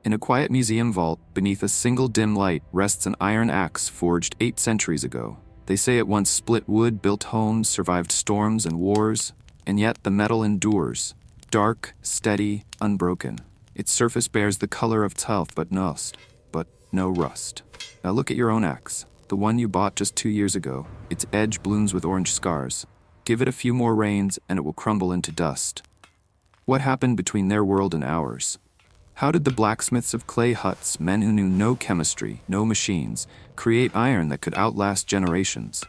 In a quiet museum vault, beneath a single dim light, rests an iron axe forged 8 centuries ago. They say it once split wood, built homes, survived storms and wars, and yet the metal endures. Dark, steady, unbroken. Its surface bears the color of health but no rust. Now look at your own axe, the one you bought just 2 years ago. Its edge blooms with orange scars. Give it a few more rains and it will crumble into dust. What happened between their world and ours? How did the blacksmiths of clay huts, men who knew no chemistry, no machines, create iron that could outlast generations?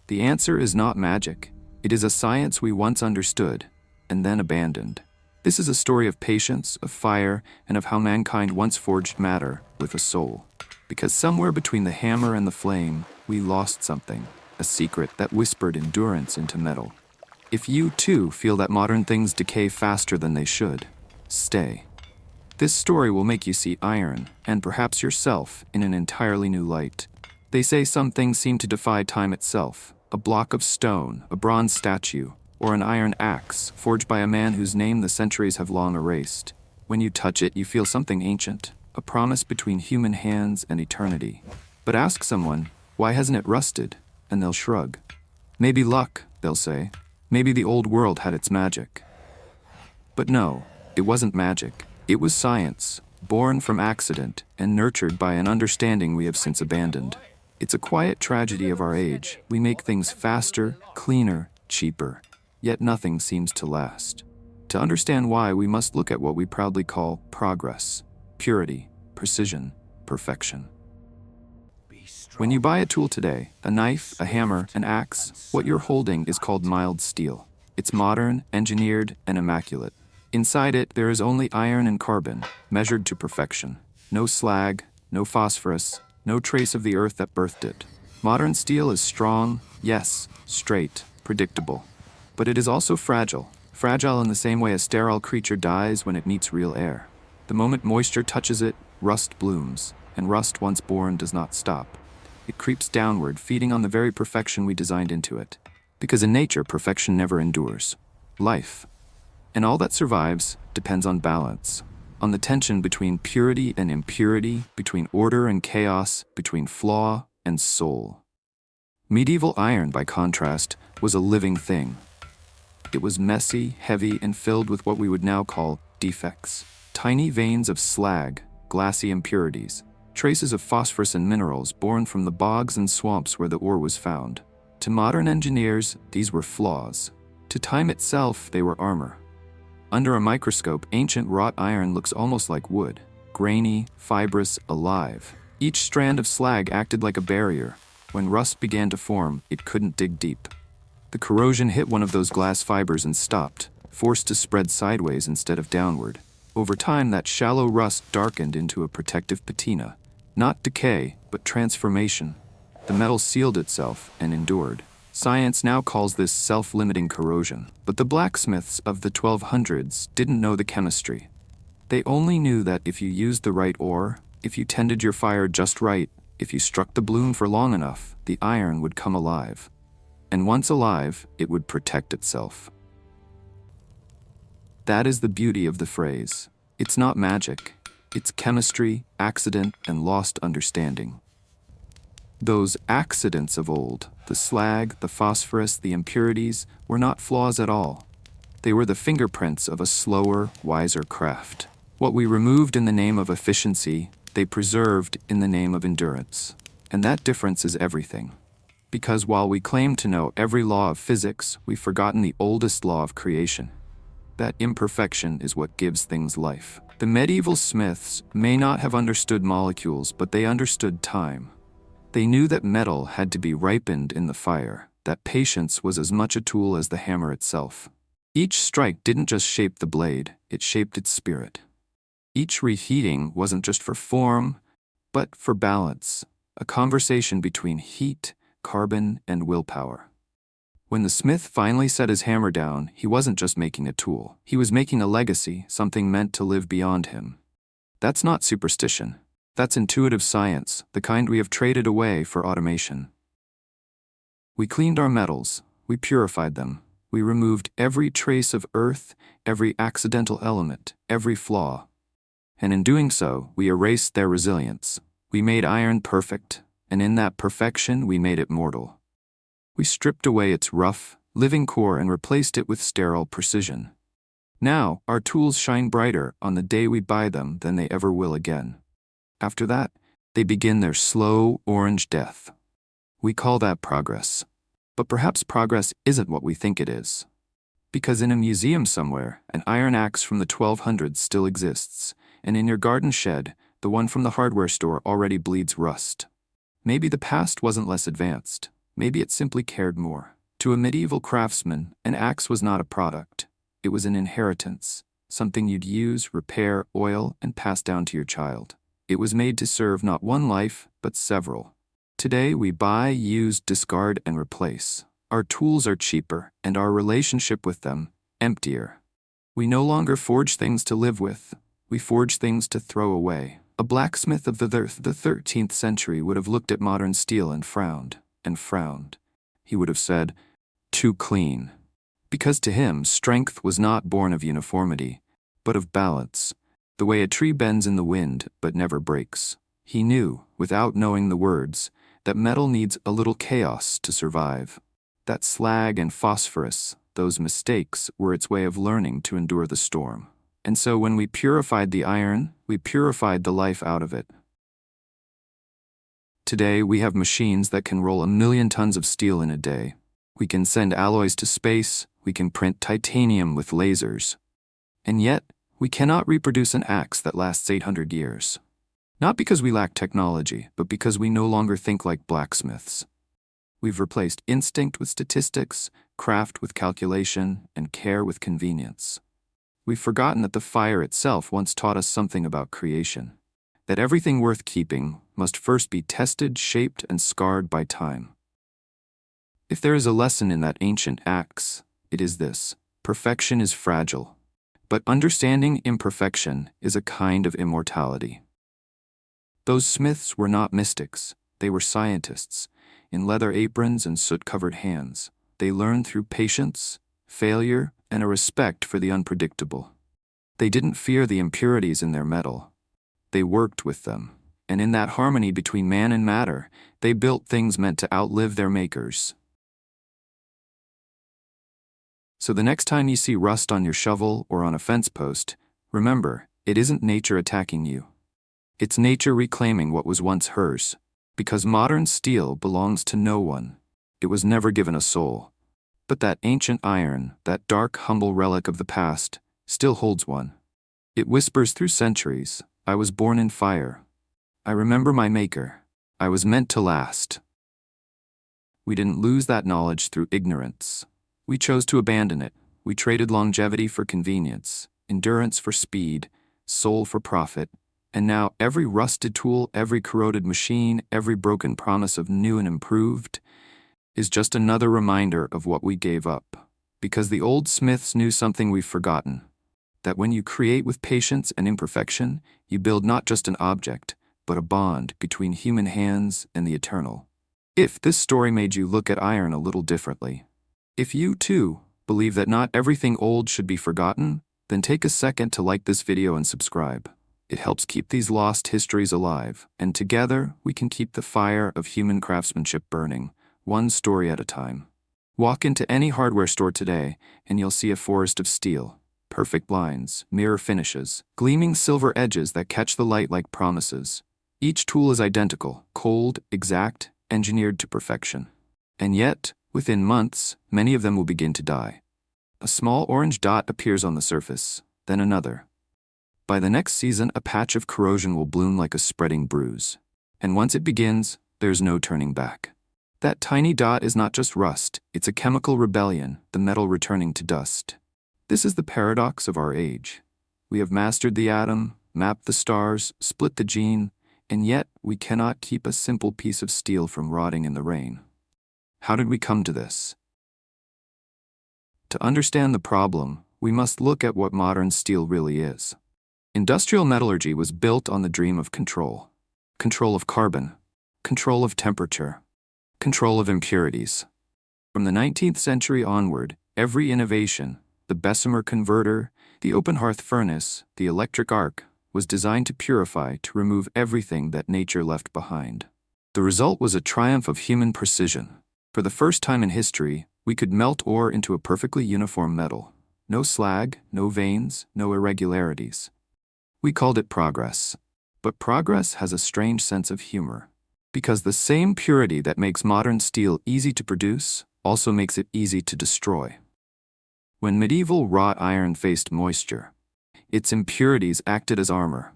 The answer is not magic. It is a science we once understood and then abandoned. This is a story of patience, of fire, and of how mankind once forged matter with a soul. Because somewhere between the hammer and the flame, we lost something, a secret that whispered endurance into metal. If you, too, feel that modern things decay faster than they should, stay. This story will make you see iron, and perhaps yourself, in an entirely new light. They say some things seem to defy time itself. A block of stone, a bronze statue, or an iron axe forged by a man whose name the centuries have long erased. When you touch it, you feel something ancient, a promise between human hands and eternity. But ask someone, why hasn't it rusted? And they'll shrug. Maybe luck, they'll say. Maybe the old world had its magic. But no, it wasn't magic. It was science, born from accident and nurtured by an understanding we have since abandoned. It's a quiet tragedy of our age. We make things faster, cleaner, cheaper, yet nothing seems to last. To understand why, we must look at what we proudly call progress, purity, precision, perfection. When you buy a tool today, a knife, a hammer, an axe, what you're holding is called mild steel. It's modern, engineered, and immaculate. Inside it, there is only iron and carbon, measured to perfection. No slag, no phosphorus, no trace of the earth that birthed it. Modern steel is strong, yes, straight, predictable. But it is also fragile. Fragile in the same way a sterile creature dies when it meets real air. The moment moisture touches it, rust blooms, and rust once born does not stop. It creeps downward, feeding on the very perfection we designed into it. Because in nature, perfection never endures. Life, and all that survives, depends on balance, on the tension between purity and impurity, between order and chaos, between flaw and soul. Medieval iron, by contrast, was a living thing. It was messy, heavy, and filled with what we would now call defects. Tiny veins of slag, glassy impurities, traces of phosphorus and minerals born from the bogs and swamps where the ore was found. To modern engineers, these were flaws. To time itself, they were armor. Under a microscope, ancient wrought iron looks almost like wood, grainy, fibrous, alive. Each strand of slag acted like a barrier. When rust began to form, it couldn't dig deep. The corrosion hit one of those glass fibers and stopped, forced to spread sideways instead of downward. Over time, that shallow rust darkened into a protective patina. Not decay, but transformation. The metal sealed itself and endured. Science now calls this self-limiting corrosion. But the blacksmiths of the 1200s didn't know the chemistry. They only knew that if you used the right ore, if you tended your fire just right, if you struck the bloom for long enough, the iron would come alive. And once alive, it would protect itself. That is the beauty of the phrase. It's not magic. It's chemistry, accident, and lost understanding. Those accidents of old, the slag, the phosphorus, the impurities, were not flaws at all. They were the fingerprints of a slower, wiser craft. What we removed in the name of efficiency, they preserved in the name of endurance. And that difference is everything. Because while we claim to know every law of physics, we've forgotten the oldest law of creation. That imperfection is what gives things life. The medieval smiths may not have understood molecules, but they understood time. They knew that metal had to be ripened in the fire, that patience was as much a tool as the hammer itself. Each strike didn't just shape the blade, it shaped its spirit. Each reheating wasn't just for form, but for balance, a conversation between heat, carbon, and willpower. When the smith finally set his hammer down, he wasn't just making a tool. He was making a legacy, something meant to live beyond him. That's not superstition. That's intuitive science, the kind we have traded away for automation. We cleaned our metals, we purified them, we removed every trace of earth, every accidental element, every flaw. And in doing so, we erased their resilience. We made iron perfect, and in that perfection we made it mortal. We stripped away its rough, living core and replaced it with sterile precision. Now, our tools shine brighter on the day we buy them than they ever will again. After that, they begin their slow, orange death. We call that progress. But perhaps progress isn't what we think it is. Because in a museum somewhere, an iron axe from the 1200s still exists, and in your garden shed, the one from the hardware store already bleeds rust. Maybe the past wasn't less advanced. Maybe it simply cared more. To a medieval craftsman, an axe was not a product. It was an inheritance, something you'd use, repair, oil, and pass down to your child. It was made to serve not one life, but several. Today, we buy, use, discard, and replace. Our tools are cheaper, and our relationship with them, emptier. We no longer forge things to live with. We forge things to throw away. A blacksmith of the 13th century would have looked at modern steel and frowned. He would have said, "Too clean." Because to him, strength was not born of uniformity, but of balance. The way a tree bends in the wind but never breaks. He knew, without knowing the words, that metal needs a little chaos to survive. That slag and phosphorus, those mistakes, were its way of learning to endure the storm. And so when we purified the iron, we purified the life out of it. Today, we have machines that can roll 1,000,000 tons of steel in a day. We can send alloys to space, we can print titanium with lasers. And yet, we cannot reproduce an axe that lasts 800 years. Not because we lack technology, but because we no longer think like blacksmiths. We've replaced instinct with statistics, craft with calculation, and care with convenience. We've forgotten that the fire itself once taught us something about creation. That everything worth keeping must first be tested, shaped, and scarred by time. If there is a lesson in that ancient axe, it is this: perfection is fragile, but understanding imperfection is a kind of immortality. Those smiths were not mystics, they were scientists. In leather aprons and soot-covered hands, they learned through patience, failure, and a respect for the unpredictable. They didn't fear the impurities in their metal. They worked with them, and in that harmony between man and matter, they built things meant to outlive their makers. So the next time you see rust on your shovel or on a fence post, remember, it isn't nature attacking you. It's nature reclaiming what was once hers, because modern steel belongs to no one. It was never given a soul. But that ancient iron, that dark, humble relic of the past, still holds one. It whispers through centuries, "I was born in fire. I remember my maker. I was meant to last." We didn't lose that knowledge through ignorance. We chose to abandon it. We traded longevity for convenience, endurance for speed, soul for profit, and now every rusted tool, every corroded machine, every broken promise of new and improved is just another reminder of what we gave up. Because the old smiths knew something we've forgotten, that when you create with patience and imperfection, you build not just an object, but a bond between human hands and the eternal. If this story made you look at iron a little differently, if you, too, believe that not everything old should be forgotten, then take a second to like this video and subscribe. It helps keep these lost histories alive, and together we can keep the fire of human craftsmanship burning, one story at a time. Walk into any hardware store today, and you'll see a forest of steel, perfect lines, mirror finishes, gleaming silver edges that catch the light like promises. Each tool is identical, cold, exact, engineered to perfection. And yet, within months, many of them will begin to die. A small orange dot appears on the surface, then another. By the next season, a patch of corrosion will bloom like a spreading bruise. And once it begins, there's no turning back. That tiny dot is not just rust, it's a chemical rebellion, the metal returning to dust. This is the paradox of our age. We have mastered the atom, mapped the stars, split the gene, and yet we cannot keep a simple piece of steel from rotting in the rain. How did we come to this? To understand the problem, we must look at what modern steel really is. Industrial metallurgy was built on the dream of control. Control of carbon, control of temperature, control of impurities. From the 19th century onward, every innovation, the Bessemer converter, the open hearth furnace, the electric arc, was designed to purify, to remove everything that nature left behind. The result was a triumph of human precision. For the first time in history, we could melt ore into a perfectly uniform metal. No slag, no veins, no irregularities. We called it progress. But progress has a strange sense of humor. Because the same purity that makes modern steel easy to produce also makes it easy to destroy. When medieval wrought iron faced moisture, its impurities acted as armor.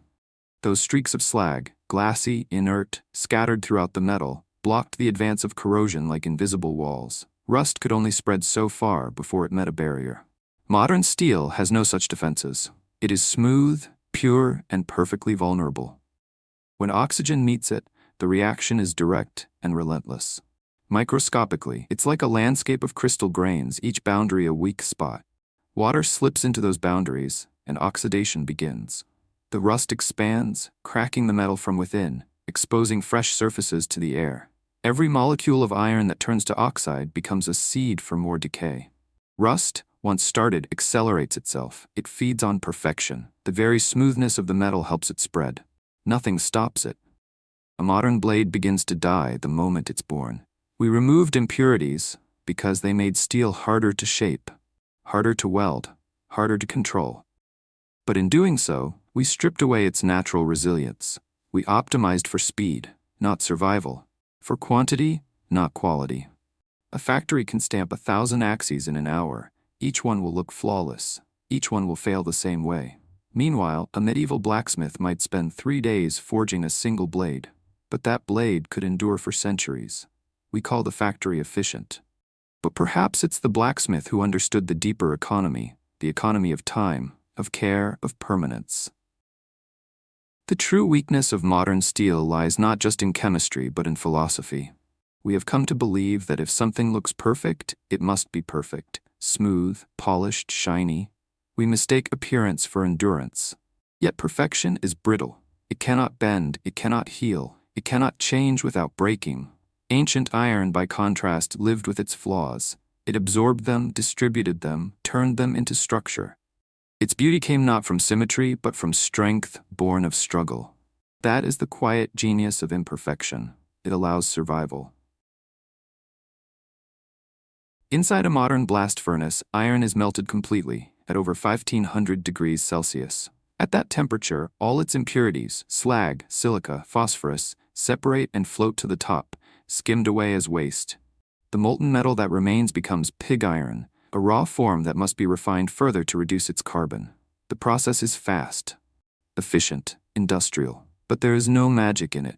Those streaks of slag, glassy, inert, scattered throughout the metal, blocked the advance of corrosion like invisible walls. Rust could only spread so far before it met a barrier. Modern steel has no such defenses. It is smooth, pure, and perfectly vulnerable. When oxygen meets it, the reaction is direct and relentless. Microscopically, it's like a landscape of crystal grains, each boundary a weak spot. Water slips into those boundaries, and oxidation begins. The rust expands, cracking the metal from within, exposing fresh surfaces to the air. Every molecule of iron that turns to oxide becomes a seed for more decay. Rust, once started, accelerates itself. It feeds on perfection. The very smoothness of the metal helps it spread. Nothing stops it. A modern blade begins to die the moment it's born. We removed impurities because they made steel harder to shape, harder to weld, harder to control. But in doing so, we stripped away its natural resilience. We optimized for speed, not survival. For quantity, not quality. A factory can stamp 1,000 axes in an hour. Each one will look flawless. Each one will fail the same way. Meanwhile, a medieval blacksmith might spend 3 days forging a single blade. But that blade could endure for centuries. We call the factory efficient. But perhaps it's the blacksmith who understood the deeper economy, the economy of time, of care, of permanence. The true weakness of modern steel lies not just in chemistry but in philosophy. We have come to believe that if something looks perfect, it must be perfect, smooth, polished, shiny. We mistake appearance for endurance. Yet perfection is brittle. It cannot bend, it cannot heal, it cannot change without breaking. Ancient iron, by contrast, lived with its flaws. It absorbed them, distributed them, turned them into structure. Its beauty came not from symmetry, but from strength born of struggle. That is the quiet genius of imperfection. It allows survival. Inside a modern blast furnace, iron is melted completely, at over 1,500 degrees Celsius. At that temperature, all its impurities, slag, silica, phosphorus, separate and float to the top, skimmed away as waste. The molten metal that remains becomes pig iron, a raw form that must be refined further to reduce its carbon. The process is fast, efficient, industrial, but there is no magic in it.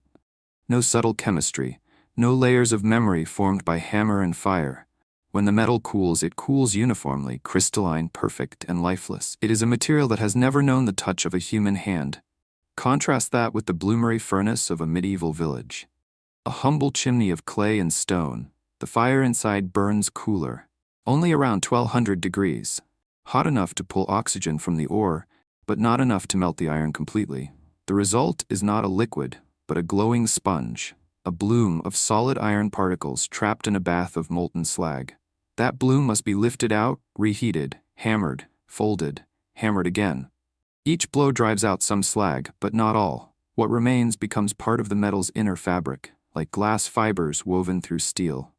No subtle chemistry, no layers of memory formed by hammer and fire. When the metal cools, it cools uniformly, crystalline, perfect, and lifeless. It is a material that has never known the touch of a human hand. Contrast that with the bloomery furnace of a medieval village. A humble chimney of clay and stone. The fire inside burns cooler, only around 1,200 degrees, hot enough to pull oxygen from the ore, but not enough to melt the iron completely. The result is not a liquid, but a glowing sponge, a bloom of solid iron particles trapped in a bath of molten slag. That bloom must be lifted out, reheated, hammered, folded, hammered again. Each blow drives out some slag, but not all. What remains becomes part of the metal's inner fabric, like glass fibers woven through steel.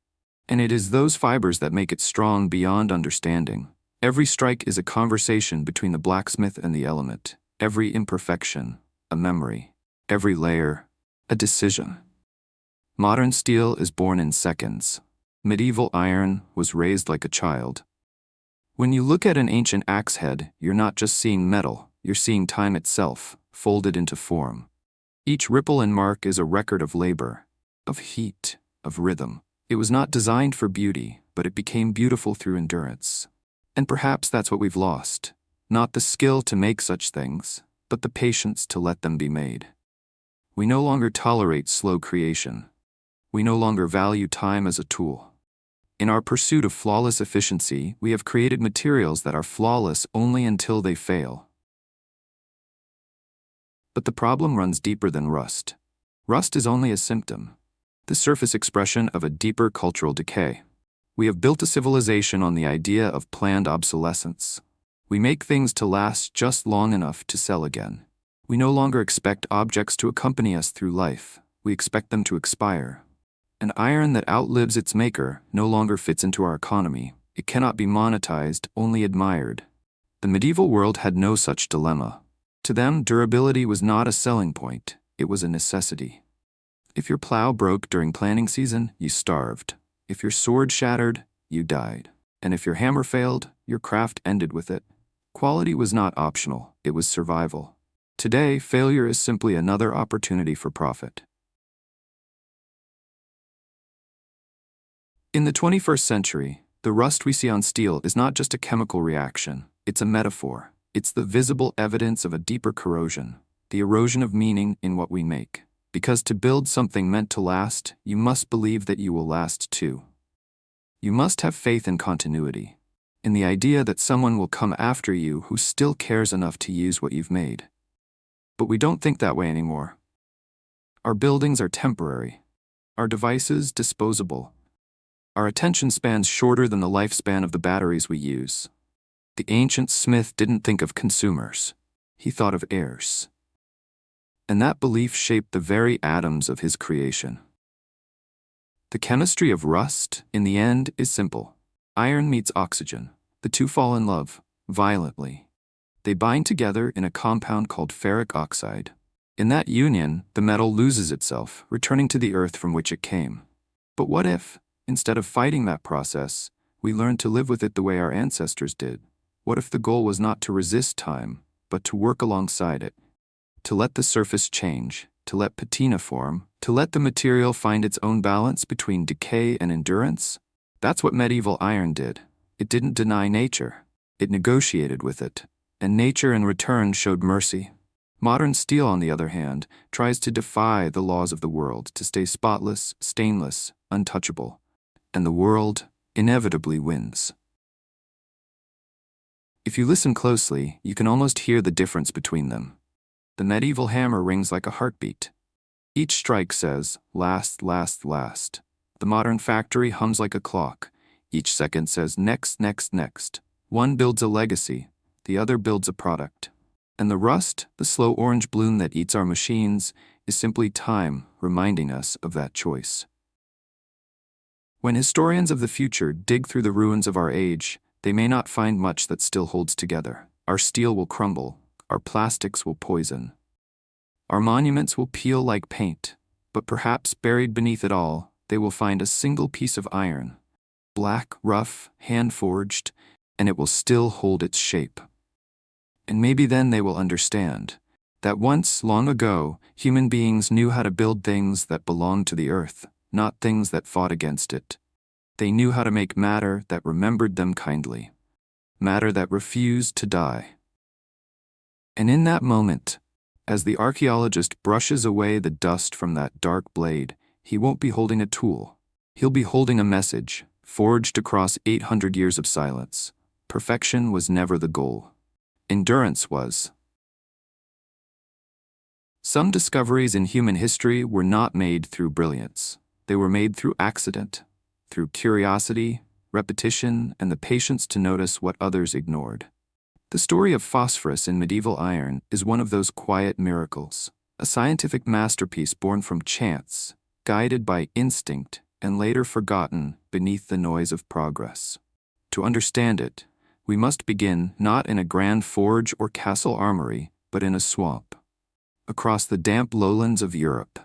And it is those fibers that make it strong beyond understanding. Every strike is a conversation between the blacksmith and the element. Every imperfection, a memory. Every layer, a decision. Modern steel is born in seconds. Medieval iron was raised like a child. When you look at an ancient axe head, you're not just seeing metal, you're seeing time itself, folded into form. Each ripple and mark is a record of labor, of heat, of rhythm. It was not designed for beauty, but it became beautiful through endurance. And perhaps that's what we've lost. Not the skill to make such things, but the patience to let them be made. We no longer tolerate slow creation. We no longer value time as a tool. In our pursuit of flawless efficiency, we have created materials that are flawless only until they fail. But the problem runs deeper than rust. Rust is only a symptom, the surface expression of a deeper cultural decay. We have built a civilization on the idea of planned obsolescence. We make things to last just long enough to sell again. We no longer expect objects to accompany us through life. We expect them to expire. An iron that outlives its maker no longer fits into our economy. It cannot be monetized, only admired. The medieval world had no such dilemma. To them, durability was not a selling point, it was a necessity. If your plow broke during planting season, you starved. If your sword shattered, you died. And if your hammer failed, your craft ended with it. Quality was not optional, it was survival. Today, failure is simply another opportunity for profit. In the 21st century, the rust we see on steel is not just a chemical reaction, it's a metaphor. It's the visible evidence of a deeper corrosion, the erosion of meaning in what we make. Because to build something meant to last, you must believe that you will last too. You must have faith in continuity, in the idea that someone will come after you who still cares enough to use what you've made. But we don't think that way anymore. Our buildings are temporary, our devices disposable. Our attention span's shorter than the lifespan of the batteries we use. The ancient smith didn't think of consumers. He thought of heirs. And that belief shaped the very atoms of his creation. The chemistry of rust, in the end, is simple. Iron meets oxygen. The two fall in love, violently. They bind together in a compound called ferric oxide. In that union, the metal loses itself, returning to the earth from which it came. But what if, instead of fighting that process, we learned to live with it the way our ancestors did? What if the goal was not to resist time, but to work alongside it? To let the surface change, to let patina form, to let the material find its own balance between decay and endurance? That's what medieval iron did. It didn't deny nature. It negotiated with it. And nature in return showed mercy. Modern steel, on the other hand, tries to defy the laws of the world, to stay spotless, stainless, untouchable. And the world inevitably wins. If you listen closely, you can almost hear the difference between them. The medieval hammer rings like a heartbeat. Each strike says, last, last, last. The modern factory hums like a clock. Each second says, next, next, next. One builds a legacy, the other builds a product. And the rust, the slow orange bloom that eats our machines, is simply time reminding us of that choice. When historians of the future dig through the ruins of our age, they may not find much that still holds together. Our steel will crumble, our plastics will poison. Our monuments will peel like paint, but perhaps buried beneath it all, they will find a single piece of iron, black, rough, hand-forged, and it will still hold its shape. And maybe then they will understand that once, long ago, human beings knew how to build things that belonged to the earth, not things that fought against it. They knew how to make matter that remembered them kindly, matter that refused to die. And in that moment, as the archaeologist brushes away the dust from that dark blade, he won't be holding a tool. He'll be holding a message, forged across 800 years of silence. Perfection was never the goal. Endurance was. Some discoveries in human history were not made through brilliance. They were made through accident, through curiosity, repetition, and the patience to notice what others ignored. The story of phosphorus in medieval iron is one of those quiet miracles, a scientific masterpiece born from chance, guided by instinct, and later forgotten beneath the noise of progress. To understand it, we must begin not in a grand forge or castle armory, but in a swamp. Across the damp lowlands of Europe,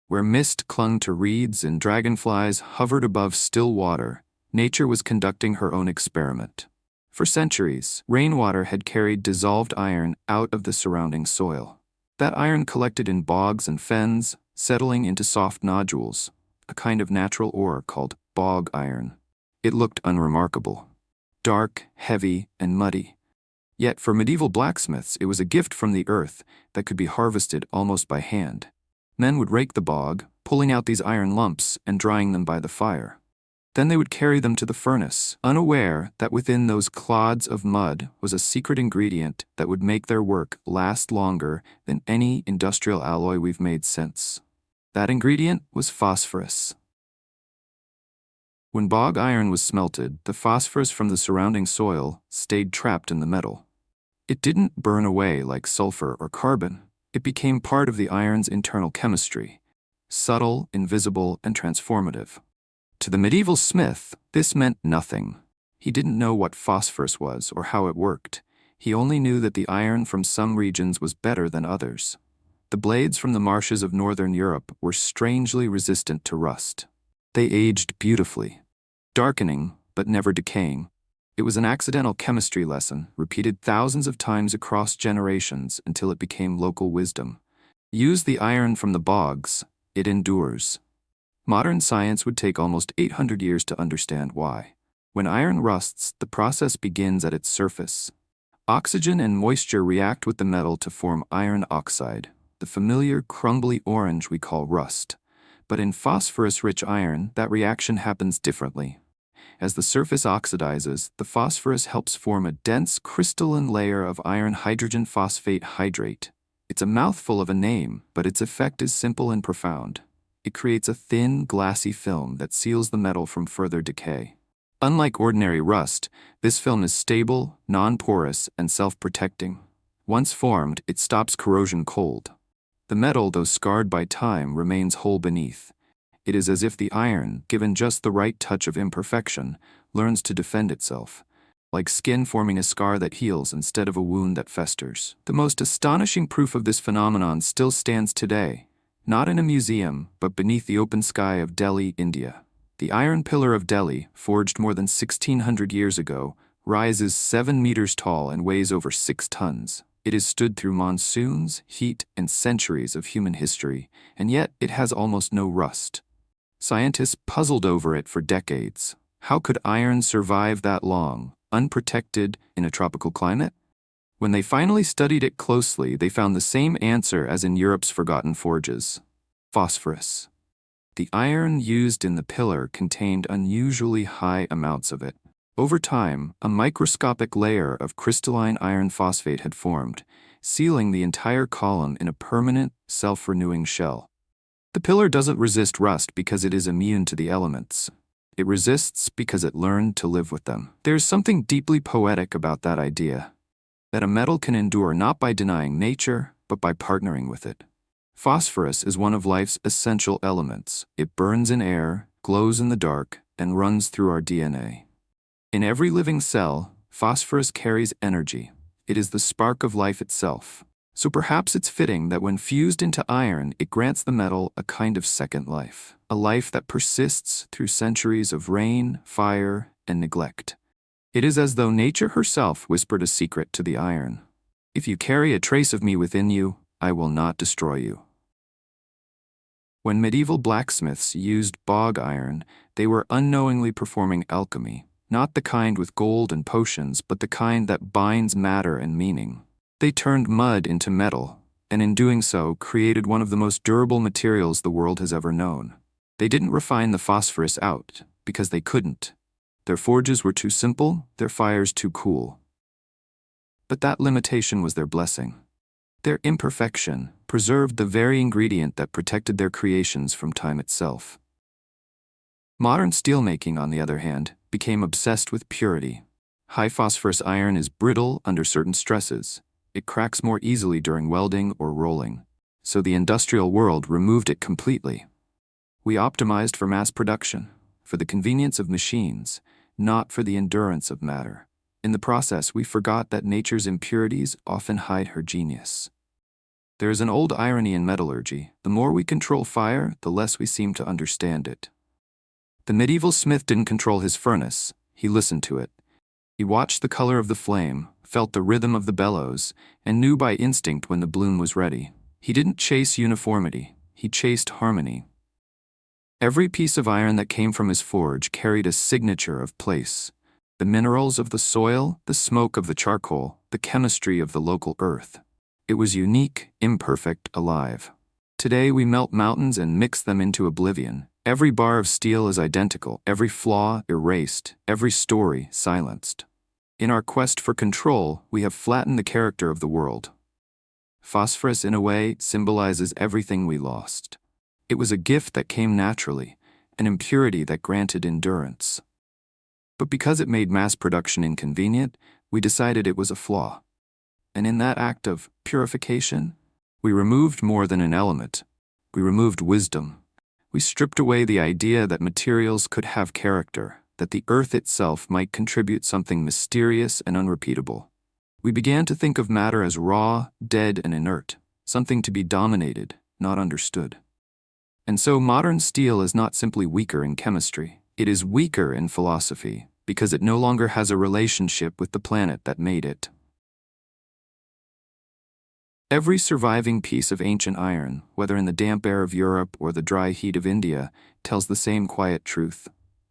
where mist clung to reeds and dragonflies hovered above still water, nature was conducting her own experiment. For centuries, rainwater had carried dissolved iron out of the surrounding soil. That iron collected in bogs and fens, settling into soft nodules, a kind of natural ore called bog iron. It looked unremarkable, dark, heavy, and muddy. Yet for medieval blacksmiths, it was a gift from the earth that could be harvested almost by hand. Men would rake the bog, pulling out these iron lumps and drying them by the fire. Then they would carry them to the furnace, unaware that within those clods of mud was a secret ingredient that would make their work last longer than any industrial alloy we've made since. That ingredient was phosphorus. When bog iron was smelted, the phosphorus from the surrounding soil stayed trapped in the metal. It didn't burn away like sulfur or carbon. It became part of the iron's internal chemistry, subtle, invisible, and transformative. To the medieval smith, this meant nothing. He didn't know what phosphorus was or how it worked. He only knew that the iron from some regions was better than others. The blades from the marshes of northern Europe were strangely resistant to rust. They aged beautifully, darkening but never decaying. It was an accidental chemistry lesson, repeated thousands of times across generations until it became local wisdom. Use the iron from the bogs, it endures. Modern science would take almost 800 years to understand why. When iron rusts, the process begins at its surface. Oxygen and moisture react with the metal to form iron oxide, the familiar crumbly orange we call rust. But in phosphorus-rich iron, that reaction happens differently. As the surface oxidizes, the phosphorus helps form a dense crystalline layer of iron hydrogen phosphate hydrate. It's a mouthful of a name, but its effect is simple and profound. It creates a thin, glassy film that seals the metal from further decay. Unlike ordinary rust, this film is stable, non-porous, and self-protecting. Once formed, it stops corrosion cold. The metal, though scarred by time, remains whole beneath. It is as if the iron, given just the right touch of imperfection, learns to defend itself, like skin forming a scar that heals instead of a wound that festers. The most astonishing proof of this phenomenon still stands today, not in a museum, but beneath the open sky of Delhi, India. The iron pillar of Delhi, forged more than 1,600 years ago, rises 7 meters tall and weighs over 6 tons. It has stood through monsoons, heat, and centuries of human history, and yet it has almost no rust. Scientists puzzled over it for decades. How could iron survive that long, unprotected, in a tropical climate? When they finally studied it closely, they found the same answer as in Europe's forgotten forges: phosphorus. The iron used in the pillar contained unusually high amounts of it. Over time, a microscopic layer of crystalline iron phosphate had formed, sealing the entire column in a permanent, self-renewing shell. The pillar doesn't resist rust because it is immune to the elements. It resists because it learned to live with them. There's something deeply poetic about that idea, that a metal can endure not by denying nature, but by partnering with it. Phosphorus is one of life's essential elements. It burns in air, glows in the dark, and runs through our DNA. In every living cell, phosphorus carries energy. It is the spark of life itself. So perhaps it's fitting that when fused into iron, it grants the metal a kind of second life, a life that persists through centuries of rain, fire, and neglect. It is as though nature herself whispered a secret to the iron. If you carry a trace of me within you, I will not destroy you. When medieval blacksmiths used bog iron, they were unknowingly performing alchemy, not the kind with gold and potions, but the kind that binds matter and meaning. They turned mud into metal, and in doing so, created one of the most durable materials the world has ever known. They didn't refine the phosphorus out, because they couldn't. Their forges were too simple, their fires too cool. But that limitation was their blessing. Their imperfection preserved the very ingredient that protected their creations from time itself. Modern steelmaking, on the other hand, became obsessed with purity. High phosphorus iron is brittle under certain stresses. It cracks more easily during welding or rolling. So the industrial world removed it completely. We optimized for mass production, for the convenience of machines, not for the endurance of matter. In the process, we forgot that nature's impurities often hide her genius. There is an old irony in metallurgy: the more we control fire, the less we seem to understand it. The medieval smith didn't control his furnace, he listened to it. He watched the color of the flame, felt the rhythm of the bellows, and knew by instinct when the bloom was ready. He didn't chase uniformity, he chased harmony. Every piece of iron that came from his forge carried a signature of place: the minerals of the soil, the smoke of the charcoal, the chemistry of the local earth. It was unique, imperfect, alive. Today we melt mountains and mix them into oblivion. Every bar of steel is identical, every flaw erased, every story silenced. In our quest for control, we have flattened the character of the world. Phosphorus, in a way, symbolizes everything we lost. It was a gift that came naturally, an impurity that granted endurance. But because it made mass production inconvenient, we decided it was a flaw. And in that act of purification, We removed more than an element. We removed wisdom. We stripped away the idea that materials could have character, that the earth itself might contribute something mysterious and unrepeatable. We began to think of matter as raw, dead, and inert, something to be dominated, not understood. And so modern steel is not simply weaker in chemistry. It is weaker in philosophy, because it no longer has a relationship with the planet that made it. Every surviving piece of ancient iron, whether in the damp air of Europe or the dry heat of India, tells the same quiet truth.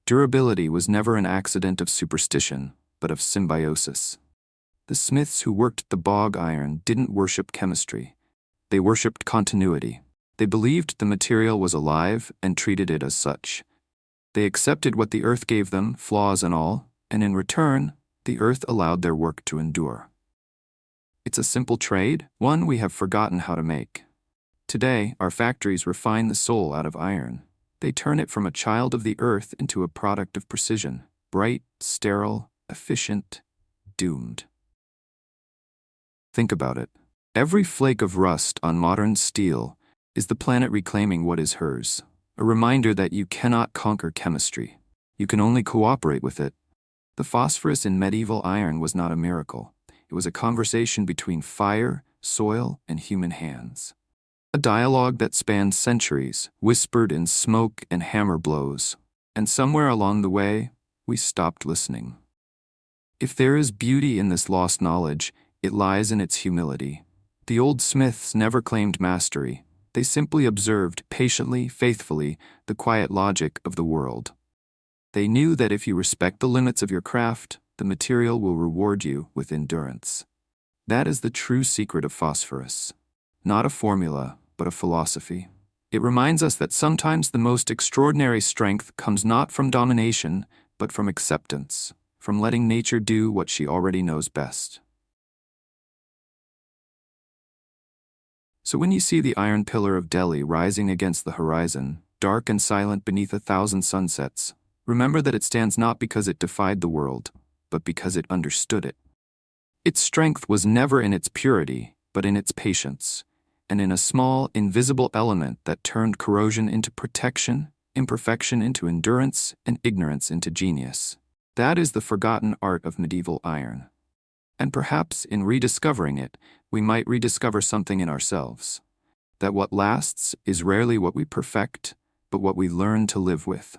Durability was never an accident of superstition, but of symbiosis. The smiths who worked the bog iron didn't worship chemistry. They worshipped continuity. They believed the material was alive and treated it as such. They accepted what the earth gave them, flaws and all, and in return, the earth allowed their work to endure. It's a simple trade, one we have forgotten how to make. Today, our factories refine the soul out of iron. They turn it from a child of the earth into a product of precision, bright, sterile, efficient, doomed. Think about it. Every flake of rust on modern steel is the planet reclaiming what is hers, a reminder that you cannot conquer chemistry. You can only cooperate with it. The phosphorus in medieval iron was not a miracle. It was a conversation between fire, soil, and human hands. A dialogue that spanned centuries, whispered in smoke and hammer blows. And somewhere along the way, we stopped listening. If there is beauty in this lost knowledge, it lies in its humility. The old smiths never claimed mastery. They simply observed, patiently, faithfully, the quiet logic of the world. They knew that if you respect the limits of your craft, the material will reward you with endurance. That is the true secret of phosphorus. Not a formula, but a philosophy. It reminds us that sometimes the most extraordinary strength comes not from domination, but from acceptance, from letting nature do what she already knows best. So when you see the iron pillar of Delhi rising against the horizon, dark and silent beneath 1,000 sunsets, remember that it stands not because it defied the world, but because it understood it. Its strength was never in its purity, but in its patience, and in a small, invisible element that turned corrosion into protection, imperfection into endurance, and ignorance into genius. That is the forgotten art of medieval iron. And perhaps in rediscovering it, we might rediscover something in ourselves. That what lasts is rarely what we perfect, but what we learn to live with.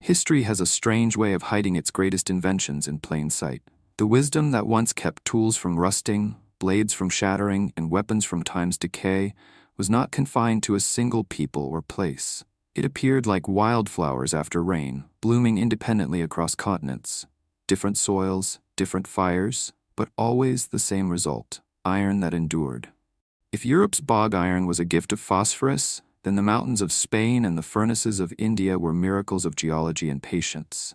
History has a strange way of hiding its greatest inventions in plain sight. The wisdom that once kept tools from rusting, blades from shattering, and weapons from time's decay was not confined to a single people or place. It appeared like wildflowers after rain, blooming independently across continents. Different soils, different fires, but always the same result: iron that endured. If Europe's bog iron was a gift of phosphorus, then the mountains of Spain and the furnaces of India were miracles of geology and patience.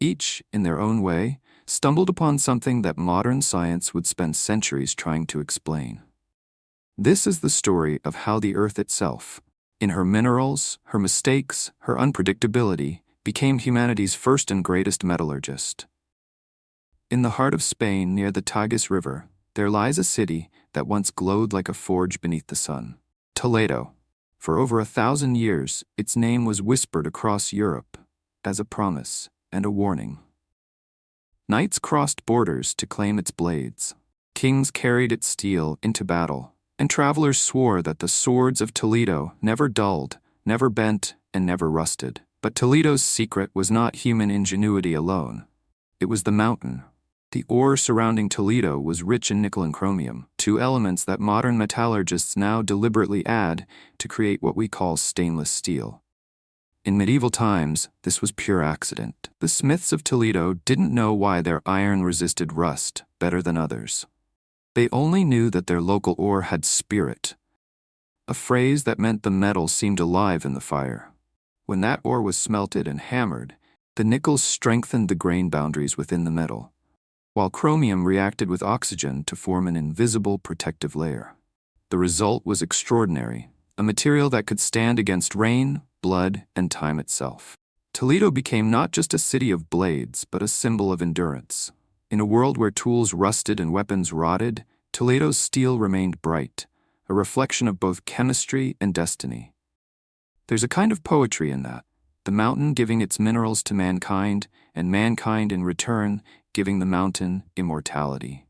Each, in their own way, stumbled upon something that modern science would spend centuries trying to explain. This is the story of how the earth itself, in her minerals, her mistakes, her unpredictability, became humanity's first and greatest metallurgist. In the heart of Spain, near the Tagus River, there lies a city that once glowed like a forge beneath the sun: Toledo. For over 1,000 years, its name was whispered across Europe as a promise and a warning. Knights crossed borders to claim its blades. Kings carried its steel into battle, and travelers swore that the swords of Toledo never dulled, never bent, and never rusted. But Toledo's secret was not human ingenuity alone. It was the mountain. The ore surrounding Toledo was rich in nickel and chromium, two elements that modern metallurgists now deliberately add to create what we call stainless steel. In medieval times, this was pure accident. The smiths of Toledo didn't know why their iron resisted rust better than others. They only knew that their local ore had spirit, a phrase that meant the metal seemed alive in the fire. When that ore was smelted and hammered, the nickel strengthened the grain boundaries within the metal, while chromium reacted with oxygen to form an invisible protective layer. The result was extraordinary, a material that could stand against rain, blood, and time itself. Toledo became not just a city of blades, but a symbol of endurance. In a world where tools rusted and weapons rotted, Toledo's steel remained bright, a reflection of both chemistry and destiny. There's a kind of poetry in that, the mountain giving its minerals to mankind, and mankind in return giving the mountain immortality.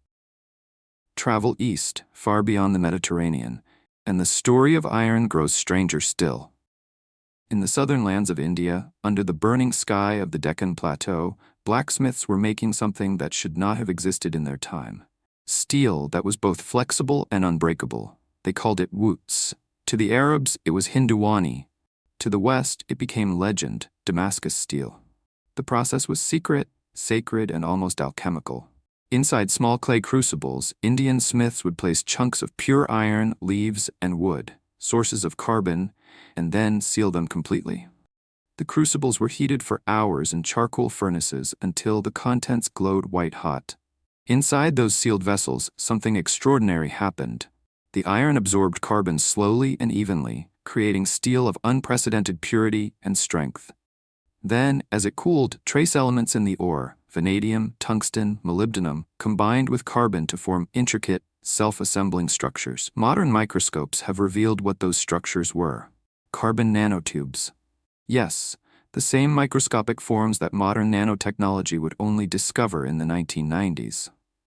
Travel east, far beyond the Mediterranean, and the story of iron grows stranger still. In the southern lands of India, under the burning sky of the Deccan Plateau, blacksmiths were making something that should not have existed in their time. Steel that was both flexible and unbreakable. They called it woots. To the Arabs, it was Hindwani. To the West, it became legend, Damascus steel. The process was secret, sacred, and almost alchemical. Inside small clay crucibles, Indian smiths would place chunks of pure iron, leaves, and wood, sources of carbon, and then seal them completely. The crucibles were heated for hours in charcoal furnaces until the contents glowed white-hot. Inside those sealed vessels, something extraordinary happened. The iron absorbed carbon slowly and evenly, creating steel of unprecedented purity and strength. Then, as it cooled, trace elements in the ore, vanadium, tungsten, molybdenum, combined with carbon to form intricate, self-assembling structures. Modern microscopes have revealed what those structures were. Carbon nanotubes. Yes, the same microscopic forms that modern nanotechnology would only discover in the 1990s.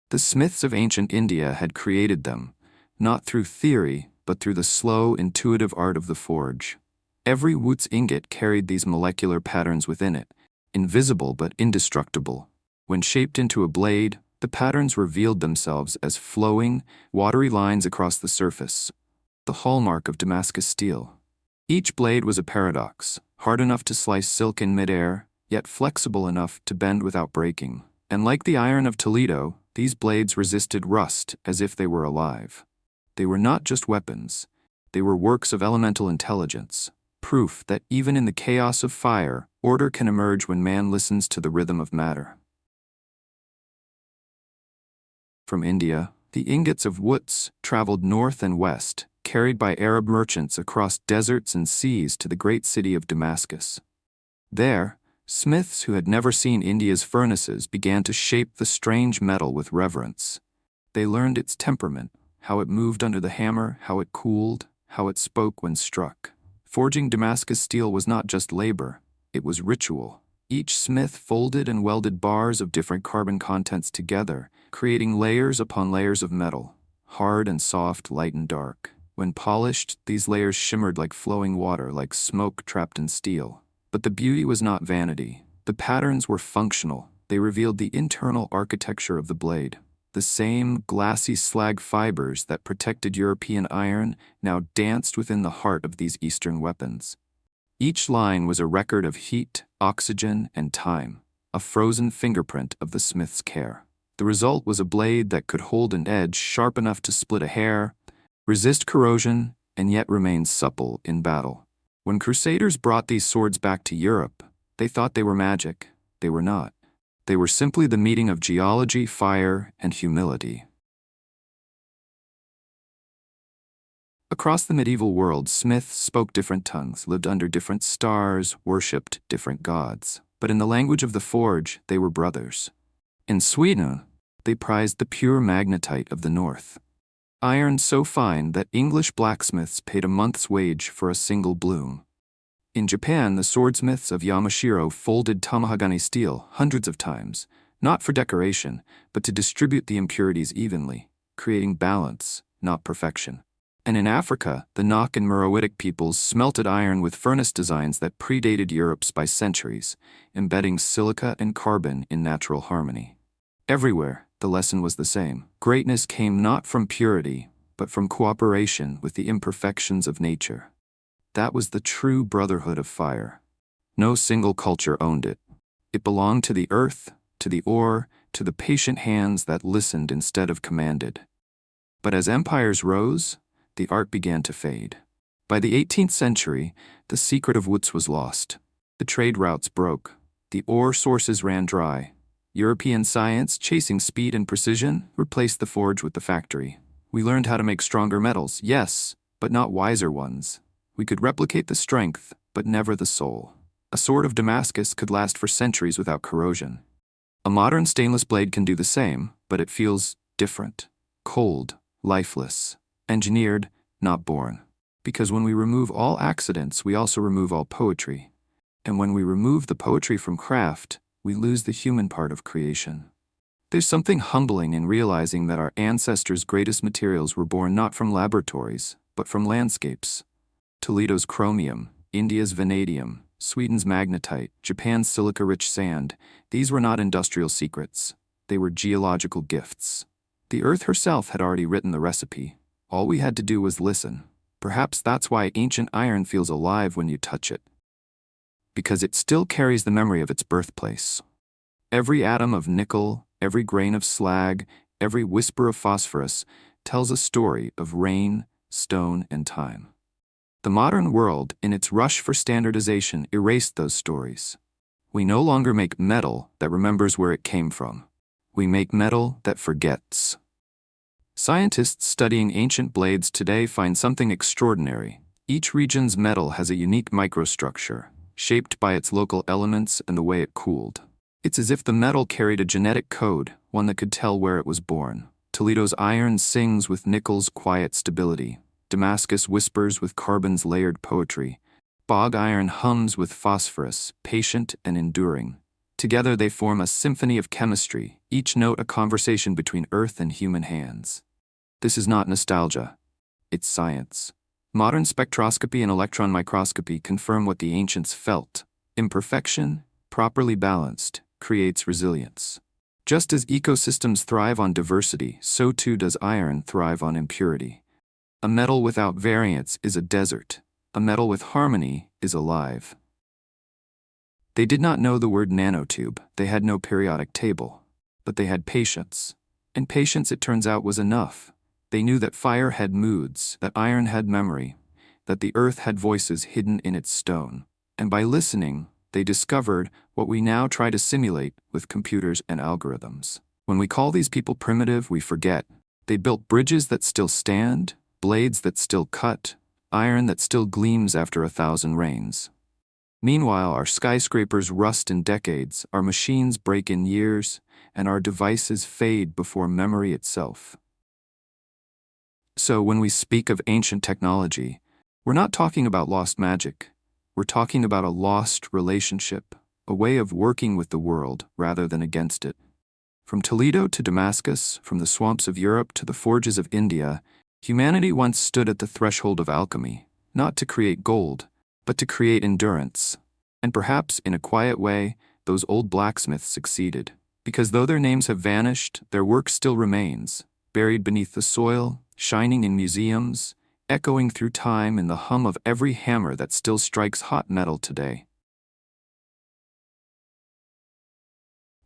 The smiths of ancient India had created them, not through theory, but through the slow, intuitive art of the forge. Every Wootz ingot carried these molecular patterns within it, invisible but indestructible. When shaped into a blade, the patterns revealed themselves as flowing, watery lines across the surface, the hallmark of Damascus steel. Each blade was a paradox, hard enough to slice silk in midair, yet flexible enough to bend without breaking. And like the iron of Toledo, these blades resisted rust as if they were alive. They were not just weapons, they were works of elemental intelligence, proof that even in the chaos of fire, order can emerge when man listens to the rhythm of matter. From India, the ingots of Wootz traveled north and west, carried by Arab merchants across deserts and seas to the great city of Damascus. There, smiths who had never seen India's furnaces began to shape the strange metal with reverence. They learned its temperament, how it moved under the hammer, how it cooled, how it spoke when struck. Forging Damascus steel was not just labor, it was ritual. Each smith folded and welded bars of different carbon contents together, creating layers upon layers of metal, hard and soft, light and dark. When polished, these layers shimmered like flowing water, like smoke trapped in steel. But the beauty was not vanity. The patterns were functional. They revealed the internal architecture of the blade. The same glassy slag fibers that protected European iron now danced within the heart of these Eastern weapons. Each line was a record of heat, oxygen, and time, a frozen fingerprint of the smith's care. The result was a blade that could hold an edge sharp enough to split a hair, resist corrosion, and yet remain supple in battle. When crusaders brought these swords back to Europe, they thought they were magic. They were not. They were simply the meeting of geology, fire, and humility. Across the medieval world, smiths spoke different tongues, lived under different stars, worshipped different gods. But in the language of the forge, they were brothers. In Sweden, they prized the pure magnetite of the north. Iron so fine that English blacksmiths paid a month's wage for a single bloom. In Japan, the swordsmiths of Yamashiro folded tamahagani steel hundreds of times, not for decoration, but to distribute the impurities evenly, creating balance, not perfection. And in Africa, the Nok and Meroitic peoples smelted iron with furnace designs that predated Europe's by centuries, embedding silica and carbon in natural harmony. Everywhere, the lesson was the same. Greatness came not from purity, but from cooperation with the imperfections of nature. That was the true brotherhood of fire. No single culture owned it. It belonged to the earth, to the ore, to the patient hands that listened instead of commanded. But as empires rose, the art began to fade. By the 18th century, the secret of Wootz was lost. The trade routes broke. The ore sources ran dry. European science, chasing speed and precision, replaced the forge with the factory. We learned how to make stronger metals, yes, but not wiser ones. We could replicate the strength, but never the soul. A sword of Damascus could last for centuries without corrosion. A modern stainless blade can do the same, but it feels different, cold, lifeless, engineered, not born. Because when we remove all accidents, we also remove all poetry. And when we remove the poetry from craft, we lose the human part of creation. There's something humbling in realizing that our ancestors' greatest materials were born not from laboratories, but from landscapes. Toledo's chromium, India's vanadium, Sweden's magnetite, Japan's silica-rich sand, these were not industrial secrets. They were geological gifts. The earth herself had already written the recipe. All we had to do was listen. Perhaps that's why ancient iron feels alive when you touch it. Because it still carries the memory of its birthplace. Every atom of nickel, every grain of slag, every whisper of phosphorus tells a story of rain, stone, and time. The modern world, in its rush for standardization, erased those stories. We no longer make metal that remembers where it came from. We make metal that forgets. Scientists studying ancient blades today find something extraordinary. Each region's metal has a unique microstructure, shaped by its local elements and the way it cooled. It's as if the metal carried a genetic code, one that could tell where it was born. Toledo's iron sings with nickel's quiet stability. Damascus whispers with carbon's layered poetry. Bog iron hums with phosphorus, patient and enduring. Together they form a symphony of chemistry, each note a conversation between earth and human hands. This is not nostalgia. It's science. Modern spectroscopy and electron microscopy confirm what the ancients felt. Imperfection, properly balanced, creates resilience. Just as ecosystems thrive on diversity, so too does iron thrive on impurity. A metal without variance is a desert. A metal with harmony is alive. They did not know the word nanotube. They had no periodic table. But they had patience. And patience, it turns out, was enough. They knew that fire had moods, that iron had memory, that the earth had voices hidden in its stone. And by listening, they discovered what we now try to simulate with computers and algorithms. When we call these people primitive, we forget. They built bridges that still stand, blades that still cut, iron that still gleams after 1,000 rains. Meanwhile, our skyscrapers rust in decades, our machines break in years, and our devices fade before memory itself. So when we speak of ancient technology, we're not talking about lost magic. We're talking about a lost relationship, a way of working with the world rather than against it. From Toledo to Damascus, from the swamps of Europe to the forges of India, humanity once stood at the threshold of alchemy, not to create gold, but to create endurance. And perhaps, in a quiet way, those old blacksmiths succeeded. Because though their names have vanished, their work still remains, buried beneath the soil, shining in museums, echoing through time in the hum of every hammer that still strikes hot metal today.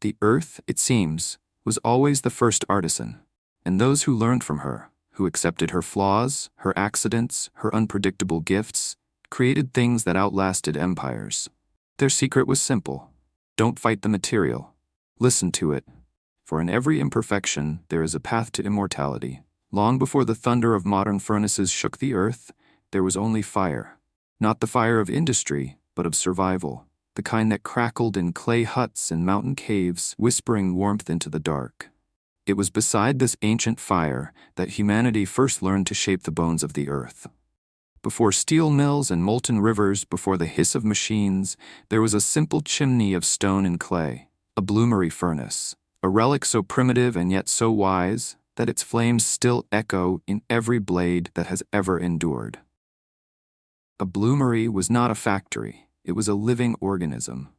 The earth, it seems, was always the first artisan, and those who learned from her, who accepted her flaws, her accidents, her unpredictable gifts, created things that outlasted empires. Their secret was simple. Don't fight the material. Listen to it. For in every imperfection, there is a path to immortality. Long before the thunder of modern furnaces shook the earth, there was only fire. Not the fire of industry, but of survival. The kind that crackled in clay huts and mountain caves, whispering warmth into the dark. It was beside this ancient fire that humanity first learned to shape the bones of the earth. Before steel mills and molten rivers, before the hiss of machines, there was a simple chimney of stone and clay, a bloomery furnace, a relic so primitive and yet so wise that its flames still echo in every blade that has ever endured. A bloomery was not a factory, it was a living organism.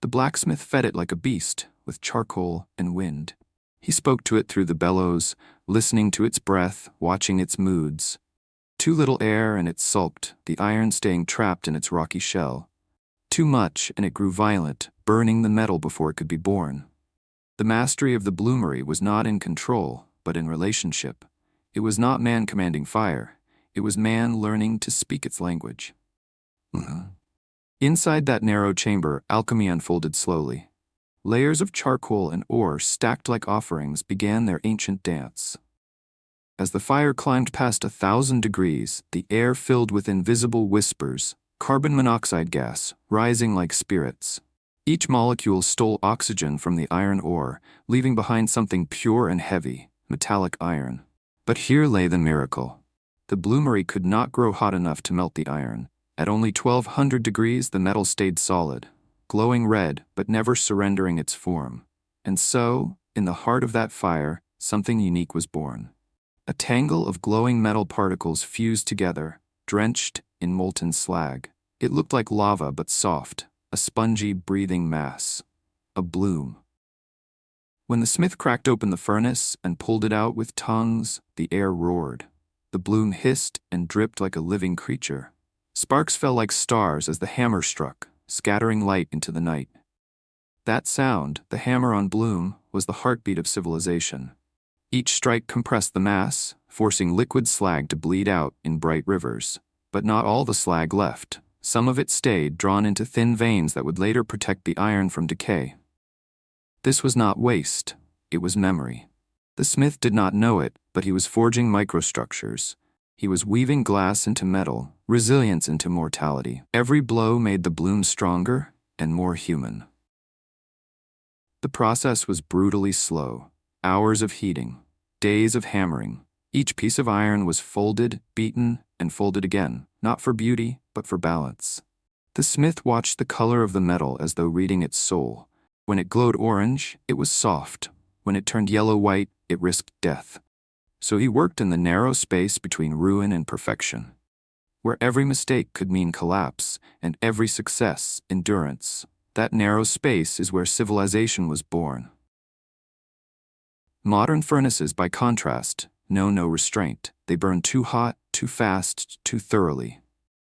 The blacksmith fed it like a beast, with charcoal and wind. He spoke to it through the bellows, listening to its breath, watching its moods. Too little air and it sulked, the iron staying trapped in its rocky shell. Too much and it grew violent, burning the metal before it could be born. The mastery of the bloomery was not in control, but in relationship. It was not man commanding fire, it was man learning to speak its language. Inside that narrow chamber, alchemy unfolded slowly. Layers of charcoal and ore stacked like offerings began their ancient dance. As the fire climbed past 1,000 degrees, the air filled with invisible whispers, carbon monoxide gas, rising like spirits. Each molecule stole oxygen from the iron ore, leaving behind something pure and heavy, metallic iron. But here lay the miracle. The bloomery could not grow hot enough to melt the iron. At only 1200 degrees, the metal stayed solid, glowing red but never surrendering its form. And so, in the heart of that fire, something unique was born. A tangle of glowing metal particles fused together, drenched in molten slag. It looked like lava but soft, a spongy, breathing mass. A bloom. When the smith cracked open the furnace and pulled it out with tongues, the air roared. The bloom hissed and dripped like a living creature. Sparks fell like stars as the hammer struck, scattering light into the night. That sound, the hammer on bloom, was the heartbeat of civilization. Each strike compressed the mass, forcing liquid slag to bleed out in bright rivers. But not all the slag left. Some of it stayed, drawn into thin veins that would later protect the iron from decay. This was not waste, it was memory. The smith did not know it, but he was forging microstructures. He was weaving glass into metal, resilience into mortality. Every blow made the bloom stronger and more human. The process was brutally slow. Hours of heating, days of hammering. Each piece of iron was folded, beaten, and folded again, not for beauty, but for balance. The smith watched the color of the metal as though reading its soul. When it glowed orange, it was soft. When it turned yellow-white, it risked death. So he worked in the narrow space between ruin and perfection, where every mistake could mean collapse, and every success, endurance. That narrow space is where civilization was born. Modern furnaces, by contrast, know no restraint. They burn too hot, too fast, too thoroughly.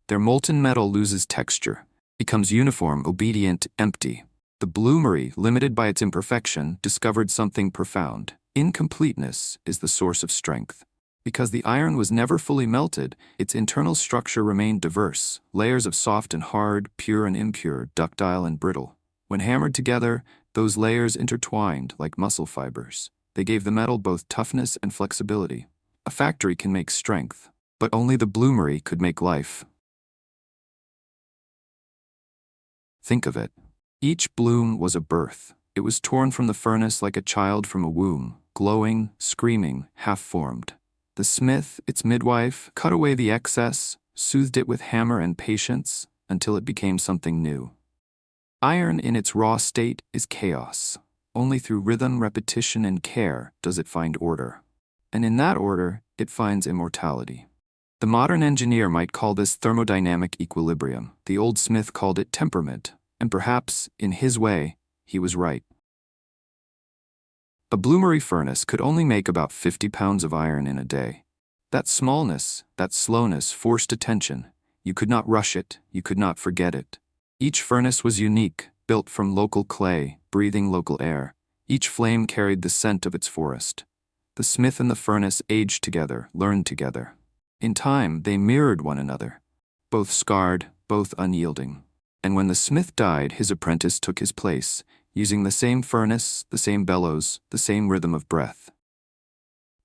Their molten metal loses texture, becomes uniform, obedient, empty. The bloomery, limited by its imperfection, discovered something profound. Incompleteness is the source of strength. Because the iron was never fully melted, its internal structure remained diverse, layers of soft and hard, pure and impure, ductile and brittle. When hammered together, those layers intertwined like muscle fibers. They gave the metal both toughness and flexibility. A factory can make strength, but only the bloomery could make life. Think of it. Each bloom was a birth. It was torn from the furnace like a child from a womb, glowing, screaming, half-formed. The smith, its midwife, cut away the excess, soothed it with hammer and patience, until it became something new. Iron in its raw state is chaos. Only through rhythm, repetition, and care does it find order. And in that order, it finds immortality. The modern engineer might call this thermodynamic equilibrium. The old smith called it temperament, and perhaps, in his way, he was right. A bloomery furnace could only make about 50 pounds of iron in a day. That smallness, that slowness forced attention. You could not rush it, you could not forget it. Each furnace was unique, built from local clay, breathing local air. Each flame carried the scent of its forest. The smith and the furnace aged together, learned together. In time, they mirrored one another, both scarred, both unyielding. And when the smith died, his apprentice took his place, using the same furnace, the same bellows, the same rhythm of breath.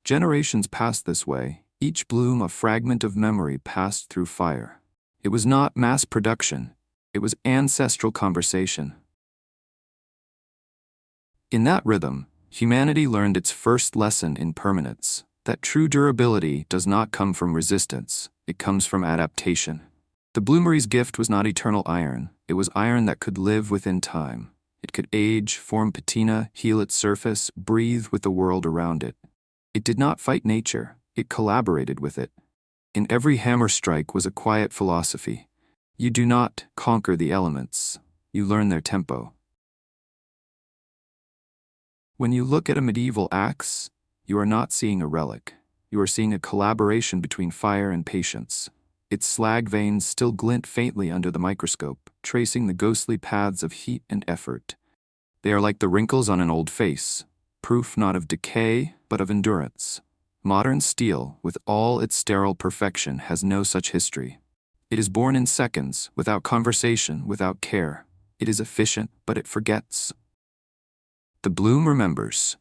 Generations passed this way, each bloom a fragment of memory passed through fire. It was not mass production, it was ancestral conversation. In that rhythm, humanity learned its first lesson in permanence, that true durability does not come from resistance, it comes from adaptation. The bloomery's gift was not eternal iron, it was iron that could live within time. It could age, form patina, heal its surface, breathe with the world around it. It did not fight nature, it collaborated with it. In every hammer strike was a quiet philosophy. You do not conquer the elements, you learn their tempo. When you look at a medieval axe, you are not seeing a relic. You are seeing a collaboration between fire and patience. Its slag veins still glint faintly under the microscope, tracing the ghostly paths of heat and effort. They are like the wrinkles on an old face, proof not of decay, but of endurance. Modern steel, with all its sterile perfection, has no such history. It is born in seconds, without conversation, without care. It is efficient, but it forgets. The bloom remembers.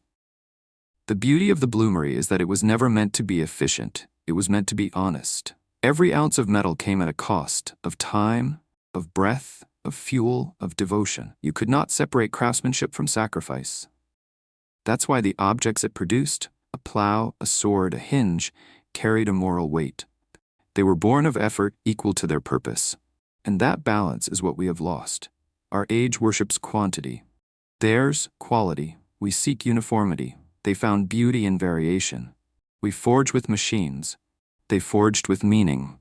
The beauty of the bloomery is that it was never meant to be efficient, it was meant to be honest. Every ounce of metal came at a cost, of time, of breath, of fuel, of devotion. You could not separate craftsmanship from sacrifice. That's why the objects it produced, a plow, a sword, a hinge, carried a moral weight. They were born of effort equal to their purpose. And that balance is what we have lost. Our age worships quantity. Theirs, quality. We seek uniformity. They found beauty in variation. We forge with machines. They forged with meaning.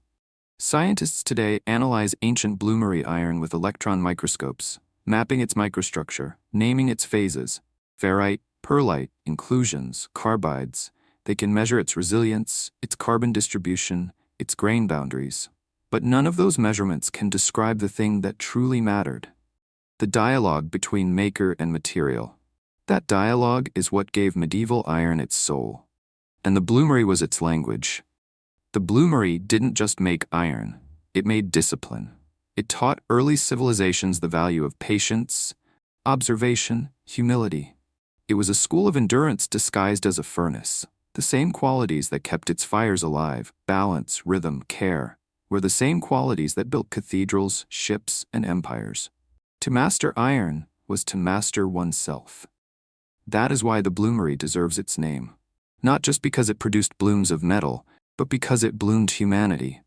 Scientists today analyze ancient bloomery iron with electron microscopes, mapping its microstructure, naming its phases, ferrite, pearlite, inclusions, carbides. They can measure its resilience, its carbon distribution, its grain boundaries. But none of those measurements can describe the thing that truly mattered. The dialogue between maker and material. That dialogue is what gave medieval iron its soul. And the bloomery was its language. The bloomery didn't just make iron, it made discipline. It taught early civilizations the value of patience, observation, humility. It was a school of endurance disguised as a furnace. The same qualities that kept its fires alive, balance, rhythm, care, were the same qualities that built cathedrals, ships, and empires. To master iron was to master oneself. That is why the bloomery deserves its name. Not just because it produced blooms of metal, but because it bloomed humanity,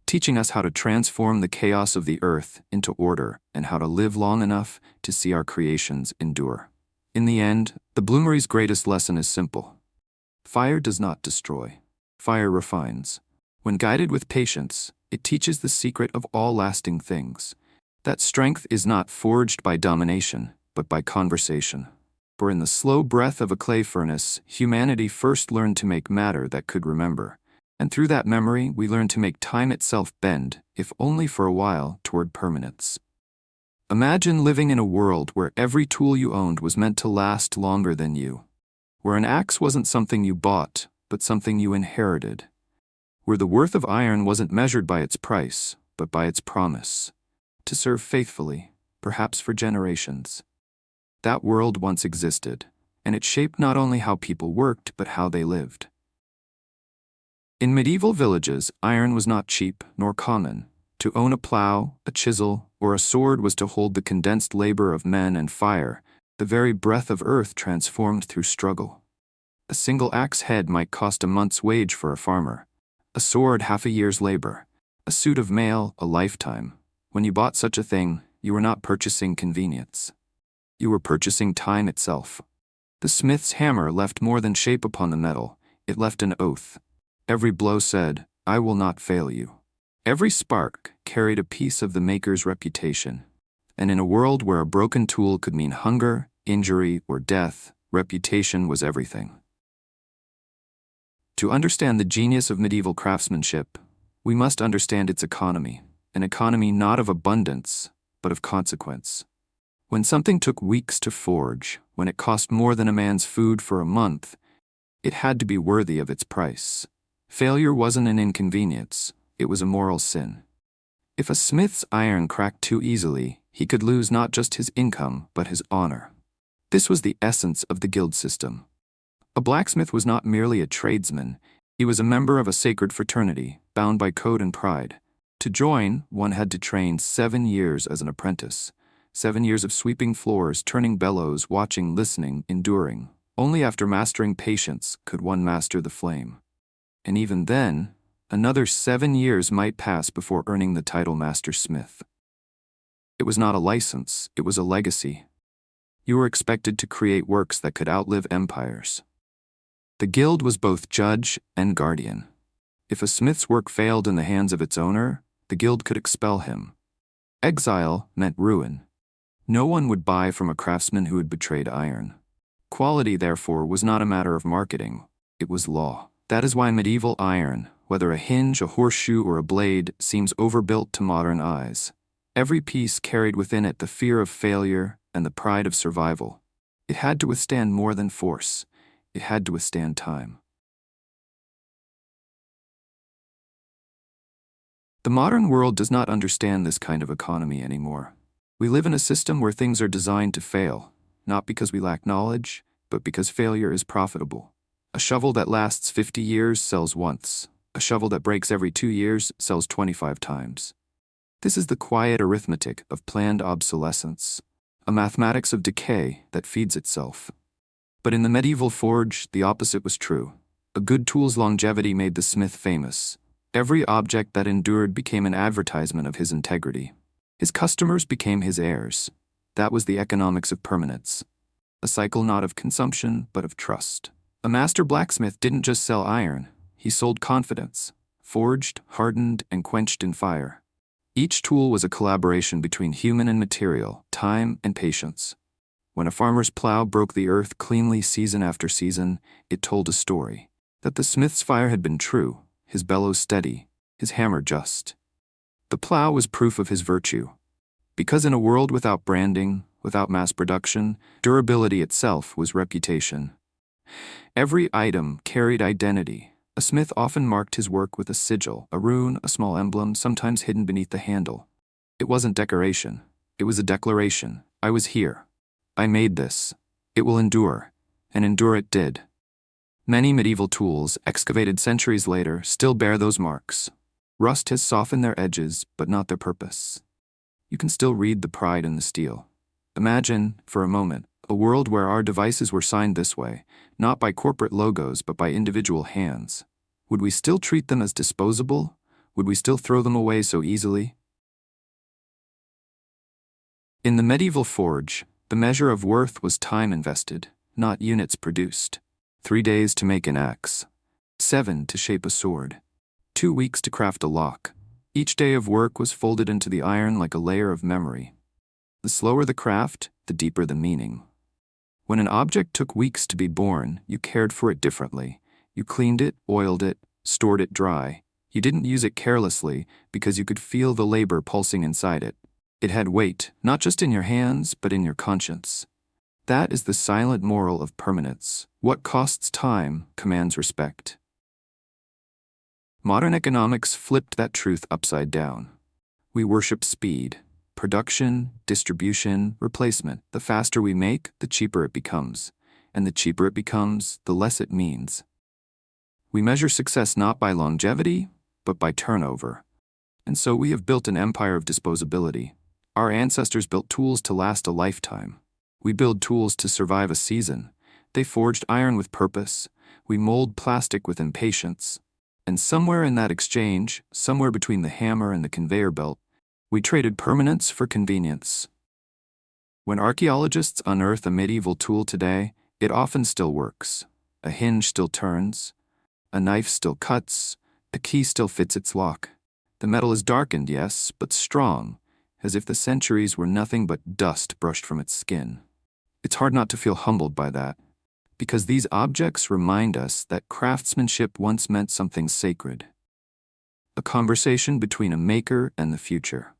teaching us how to transform the chaos of the earth into order and how to live long enough to see our creations endure. In the end, the bloomery's greatest lesson is simple. Fire does not destroy. Fire refines. When guided with patience, it teaches the secret of all lasting things. That strength is not forged by domination, but by conversation. For in the slow breath of a clay furnace, humanity first learned to make matter that could remember. And through that memory, we learn to make time itself bend, if only for a while, toward permanence. Imagine living in a world where every tool you owned was meant to last longer than you. Where an axe wasn't something you bought, but something you inherited. Where the worth of iron wasn't measured by its price, but by its promise. To serve faithfully, perhaps for generations. That world once existed, and it shaped not only how people worked, but how they lived. In medieval villages, iron was not cheap nor common. To own a plow, a chisel, or a sword was to hold the condensed labor of men and fire, the very breath of earth transformed through struggle. A single axe head might cost a month's wage for a farmer, a sword half a year's labor, a suit of mail a lifetime. When you bought such a thing, you were not purchasing convenience. You were purchasing time itself. The smith's hammer left more than shape upon the metal, it left an oath. Every blow said, "I will not fail you." Every spark carried a piece of the maker's reputation. And in a world where a broken tool could mean hunger, injury, or death, reputation was everything. To understand the genius of medieval craftsmanship, we must understand its economy, an economy not of abundance, but of consequence. When something took weeks to forge, when it cost more than a man's food for a month, it had to be worthy of its price. Failure wasn't an inconvenience, it was a moral sin. If a smith's iron cracked too easily, he could lose not just his income, but his honor. This was the essence of the guild system. A blacksmith was not merely a tradesman, he was a member of a sacred fraternity, bound by code and pride. To join, one had to train 7 years as an apprentice. 7 years of sweeping floors, turning bellows, watching, listening, enduring. Only after mastering patience could one master the flame. And even then, another 7 years might pass before earning the title Master Smith. It was not a license, it was a legacy. You were expected to create works that could outlive empires. The guild was both judge and guardian. If a smith's work failed in the hands of its owner, the guild could expel him. Exile meant ruin. No one would buy from a craftsman who had betrayed iron. Quality, therefore, was not a matter of marketing, it was law. That is why medieval iron, whether a hinge, a horseshoe, or a blade, seems overbuilt to modern eyes. Every piece carried within it the fear of failure and the pride of survival. It had to withstand more than force. It had to withstand time. The modern world does not understand this kind of economy anymore. We live in a system where things are designed to fail, not because we lack knowledge, but because failure is profitable. A shovel that lasts 50 years sells once. A shovel that breaks every 2 years sells 25 times. This is the quiet arithmetic of planned obsolescence, a mathematics of decay that feeds itself. But in the medieval forge, the opposite was true. A good tool's longevity made the smith famous. Every object that endured became an advertisement of his integrity. His customers became his heirs. That was the economics of permanence. A cycle not of consumption, but of trust. A master blacksmith didn't just sell iron, he sold confidence, forged, hardened, and quenched in fire. Each tool was a collaboration between human and material, time and patience. When a farmer's plow broke the earth cleanly season after season, it told a story. That the smith's fire had been true, his bellows steady, his hammer just. The plow was proof of his virtue. Because in a world without branding, without mass production, durability itself was reputation. Every item carried identity. A smith often marked his work with a sigil, a rune, a small emblem, sometimes hidden beneath the handle. It wasn't decoration. It was a declaration. I was here. I made this. It will endure. And endure it did. Many medieval tools, excavated centuries later, still bear those marks. Rust has softened their edges, but not their purpose. You can still read the pride in the steel. Imagine, for a moment, a world where our devices were signed this way, not by corporate logos but by individual hands. Would we still treat them as disposable? Would we still throw them away so easily? In the medieval forge, the measure of worth was time invested, not units produced. 3 days to make an axe, 7 to shape a sword, 2 weeks to craft a lock. Each day of work was folded into the iron like a layer of memory. The slower the craft, the deeper the meaning. When an object took weeks to be born, you cared for it differently. You cleaned it, oiled it, stored it dry. You didn't use it carelessly because you could feel the labor pulsing inside it. It had weight, not just in your hands, but in your conscience. That is the silent moral of permanence. What costs time commands respect. Modern economics flipped that truth upside down. We worship speed. Production, distribution, replacement. The faster we make, the cheaper it becomes. And the cheaper it becomes, the less it means. We measure success not by longevity, but by turnover. And so we have built an empire of disposability. Our ancestors built tools to last a lifetime. We build tools to survive a season. They forged iron with purpose. We mold plastic with impatience. And somewhere in that exchange, somewhere between the hammer and the conveyor belt, we traded permanence for convenience. When archaeologists unearth a medieval tool today, it often still works. A hinge still turns. A knife still cuts. A key still fits its lock. The metal is darkened, yes, but strong, as if the centuries were nothing but dust brushed from its skin. It's hard not to feel humbled by that, because these objects remind us that craftsmanship once meant something sacred. A conversation between a maker and the future.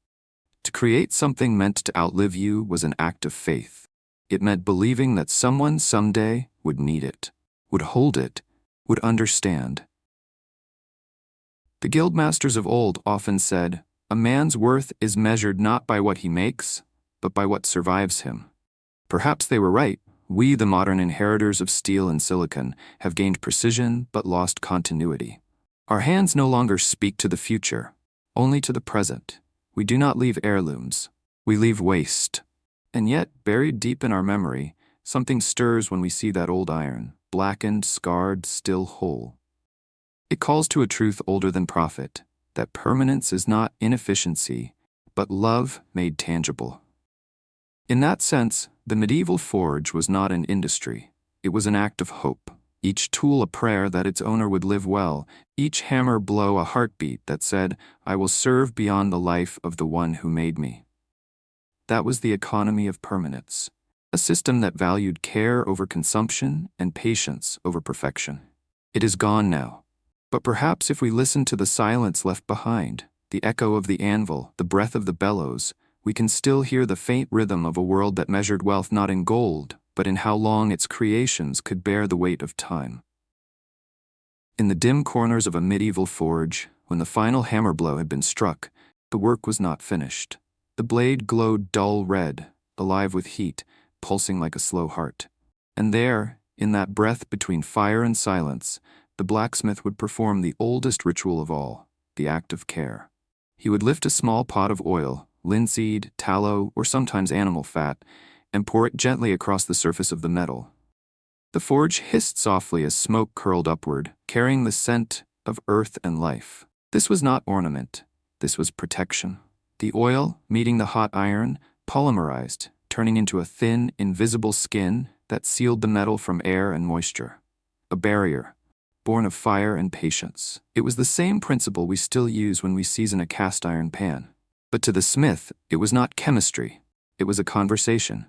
To create something meant to outlive you was an act of faith. It meant believing that someone someday would need it, would hold it, would understand. The guildmasters of old often said, "A man's worth is measured not by what he makes, but by what survives him." Perhaps they were right. We, the modern inheritors of steel and silicon, have gained precision but lost continuity. Our hands no longer speak to the future, only to the present. We do not leave heirlooms. We leave waste. And yet, buried deep in our memory, something stirs when we see that old iron, blackened, scarred, still whole. It calls to a truth older than profit, that permanence is not inefficiency, but love made tangible. In that sense, the medieval forge was not an industry. It was an act of hope. Each tool a prayer that its owner would live well, each hammer blow a heartbeat that said, "I will serve beyond the life of the one who made me." That was the economy of permanence, a system that valued care over consumption and patience over perfection. It is gone now. But perhaps if we listen to the silence left behind, the echo of the anvil, the breath of the bellows, we can still hear the faint rhythm of a world that measured wealth not in gold, but in how long its creations could bear the weight of time. In the dim corners of a medieval forge, when the final hammer blow had been struck, the work was not finished. The blade glowed dull red, alive with heat, pulsing like a slow heart. And there, in that breath between fire and silence, the blacksmith would perform the oldest ritual of all, the act of care. He would lift a small pot of oil, linseed, tallow, or sometimes animal fat, and pour it gently across the surface of the metal. The forge hissed softly as smoke curled upward, carrying the scent of earth and life. This was not ornament. This was protection. The oil, meeting the hot iron, polymerized, turning into a thin, invisible skin that sealed the metal from air and moisture. A barrier, born of fire and patience. It was the same principle we still use when we season a cast iron pan. But to the smith, it was not chemistry. It was a conversation.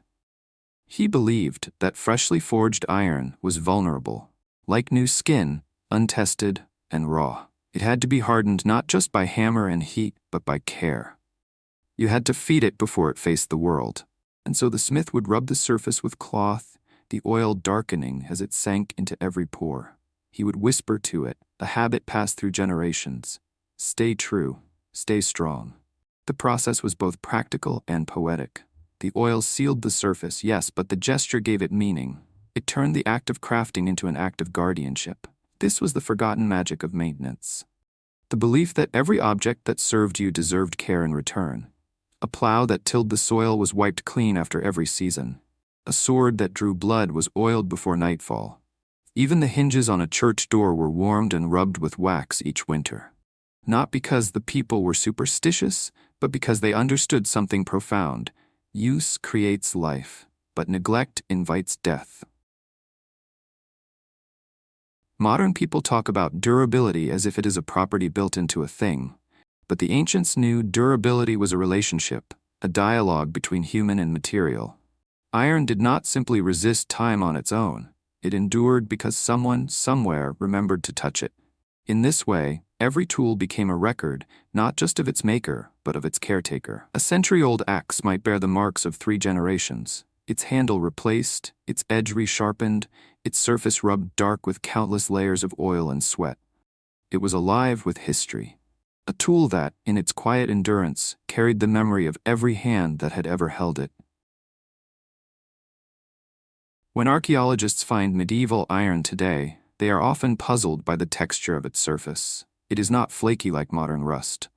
He believed that freshly forged iron was vulnerable, like new skin, untested and raw. It had to be hardened not just by hammer and heat, but by care. You had to feed it before it faced the world. And so the smith would rub the surface with cloth, the oil darkening as it sank into every pore. He would whisper to it, a habit passed through generations. Stay true, stay strong. The process was both practical and poetic. The oil sealed the surface, yes, but the gesture gave it meaning. It turned the act of crafting into an act of guardianship. This was the forgotten magic of maintenance. The belief that every object that served you deserved care in return. A plow that tilled the soil was wiped clean after every season. A sword that drew blood was oiled before nightfall. Even the hinges on a church door were warmed and rubbed with wax each winter. Not because the people were superstitious, but because they understood something profound. Use creates life, but neglect invites death. Modern people talk about durability as if it is a property built into a thing, but the ancients knew durability was a relationship, a dialogue between human and material. Iron did not simply resist time on its own. It endured because someone, somewhere, remembered to touch it. In this way, every tool became a record, not just of its maker, but of its caretaker. A century-old axe might bear the marks of 3 generations, its handle replaced, its edge resharpened, its surface rubbed dark with countless layers of oil and sweat. It was alive with history. A tool that, in its quiet endurance, carried the memory of every hand that had ever held it. When archaeologists find medieval iron today, they are often puzzled by the texture of its surface. It is not flaky like modern rust.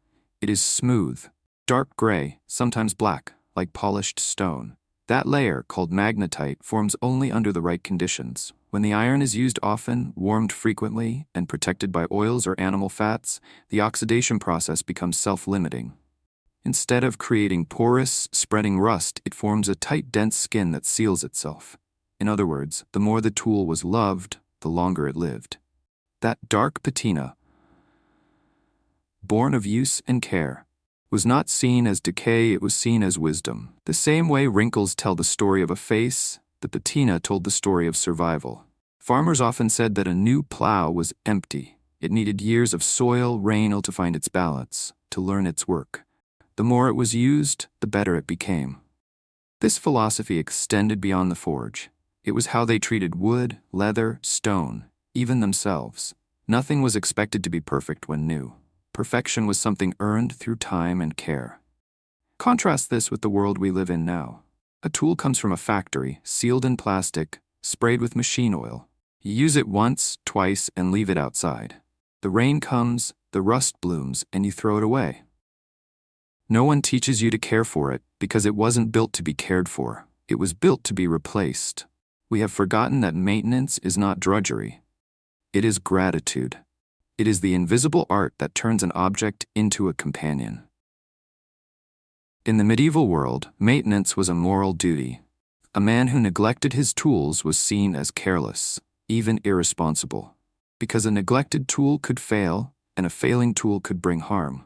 It is smooth, dark gray, sometimes black, like polished stone. That layer, called magnetite, forms only under the right conditions. When the iron is used often, warmed frequently, and protected by oils or animal fats, the oxidation process becomes self-limiting. Instead of creating porous, spreading rust, it forms a tight, dense skin that seals itself. In other words, the more the tool was loved, the longer it lived. That dark patina, born of use and care, was not seen as decay, it was seen as wisdom. The same way wrinkles tell the story of a face, the patina told the story of survival. Farmers often said that a new plow was empty. It needed years of soil, rain to find its balance, to learn its work. The more it was used, the better it became. This philosophy extended beyond the forge. It was how they treated wood, leather, stone, even themselves. Nothing was expected to be perfect when new. Perfection was something earned through time and care. Contrast this with the world we live in now. A tool comes from a factory, sealed in plastic, sprayed with machine oil. You use it once, twice, and leave it outside. The rain comes, the rust blooms, and you throw it away. No one teaches you to care for it because it wasn't built to be cared for. It was built to be replaced. We have forgotten that maintenance is not drudgery. It is gratitude. It is the invisible art that turns an object into a companion. In the medieval world, maintenance was a moral duty. A man who neglected his tools was seen as careless, even irresponsible. Because a neglected tool could fail, and a failing tool could bring harm.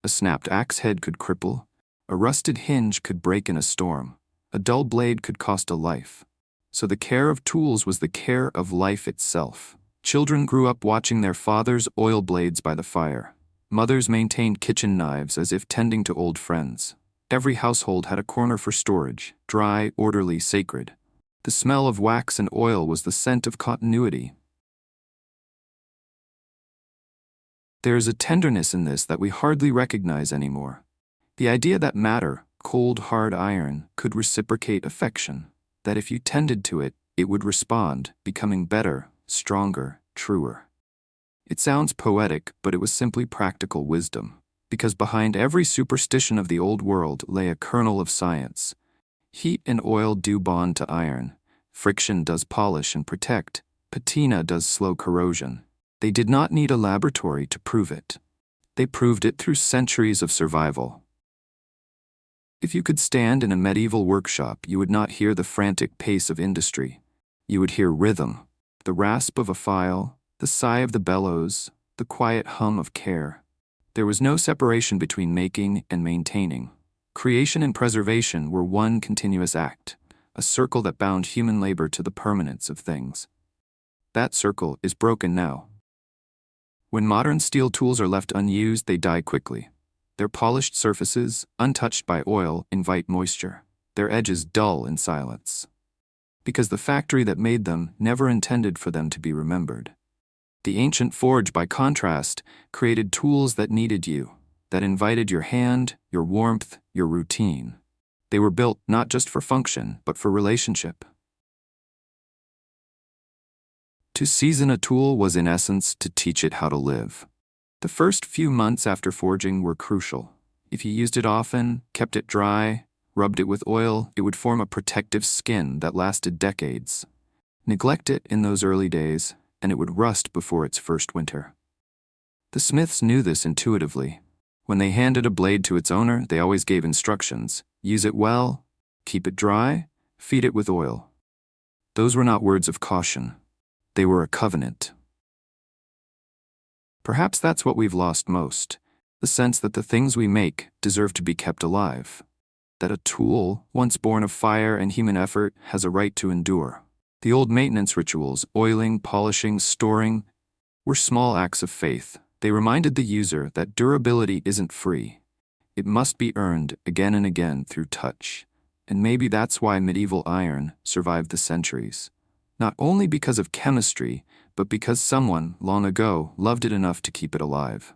A snapped axe head could cripple. A rusted hinge could break in a storm. A dull blade could cost a life. So the care of tools was the care of life itself. Children grew up watching their fathers oil blades by the fire. Mothers maintained kitchen knives as if tending to old friends. Every household had a corner for storage, dry, orderly, sacred. The smell of wax and oil was the scent of continuity. There is a tenderness in this that we hardly recognize anymore. The idea that matter, cold, hard iron, could reciprocate affection. That if you tended to it, it would respond, becoming better, stronger, truer. It sounds poetic, but it was simply practical wisdom. Because behind every superstition of the old world lay a kernel of science. Heat and oil do bond to iron. Friction does polish and protect. Patina does slow corrosion. They did not need a laboratory to prove it. They proved it through centuries of survival. If you could stand in a medieval workshop, you would not hear the frantic pace of industry. You would hear rhythm, the rasp of a file, the sigh of the bellows, the quiet hum of care. There was no separation between making and maintaining. Creation and preservation were one continuous act, a circle that bound human labor to the permanence of things. That circle is broken now. When modern steel tools are left unused, they die quickly. Their polished surfaces, untouched by oil, invite moisture, their edges dull in silence. Because the factory that made them never intended for them to be remembered. The ancient forge, by contrast, created tools that needed you, that invited your hand, your warmth, your routine. They were built not just for function, but for relationship. To season a tool was in essence to teach it how to live. The first few months after forging were crucial. If you used it often, kept it dry, rubbed it with oil, it would form a protective skin that lasted decades. Neglect it in those early days, and it would rust before its first winter. The smiths knew this intuitively. When they handed a blade to its owner, they always gave instructions. Use it well, keep it dry, feed it with oil. Those were not words of caution. They were a covenant. Perhaps that's what we've lost most, the sense that the things we make deserve to be kept alive. That a tool, once born of fire and human effort, has a right to endure. The old maintenance rituals, oiling, polishing, storing, were small acts of faith. They reminded the user that durability isn't free. It must be earned again and again through touch. And maybe that's why medieval iron survived the centuries. Not only because of chemistry, but because someone, long ago, loved it enough to keep it alive.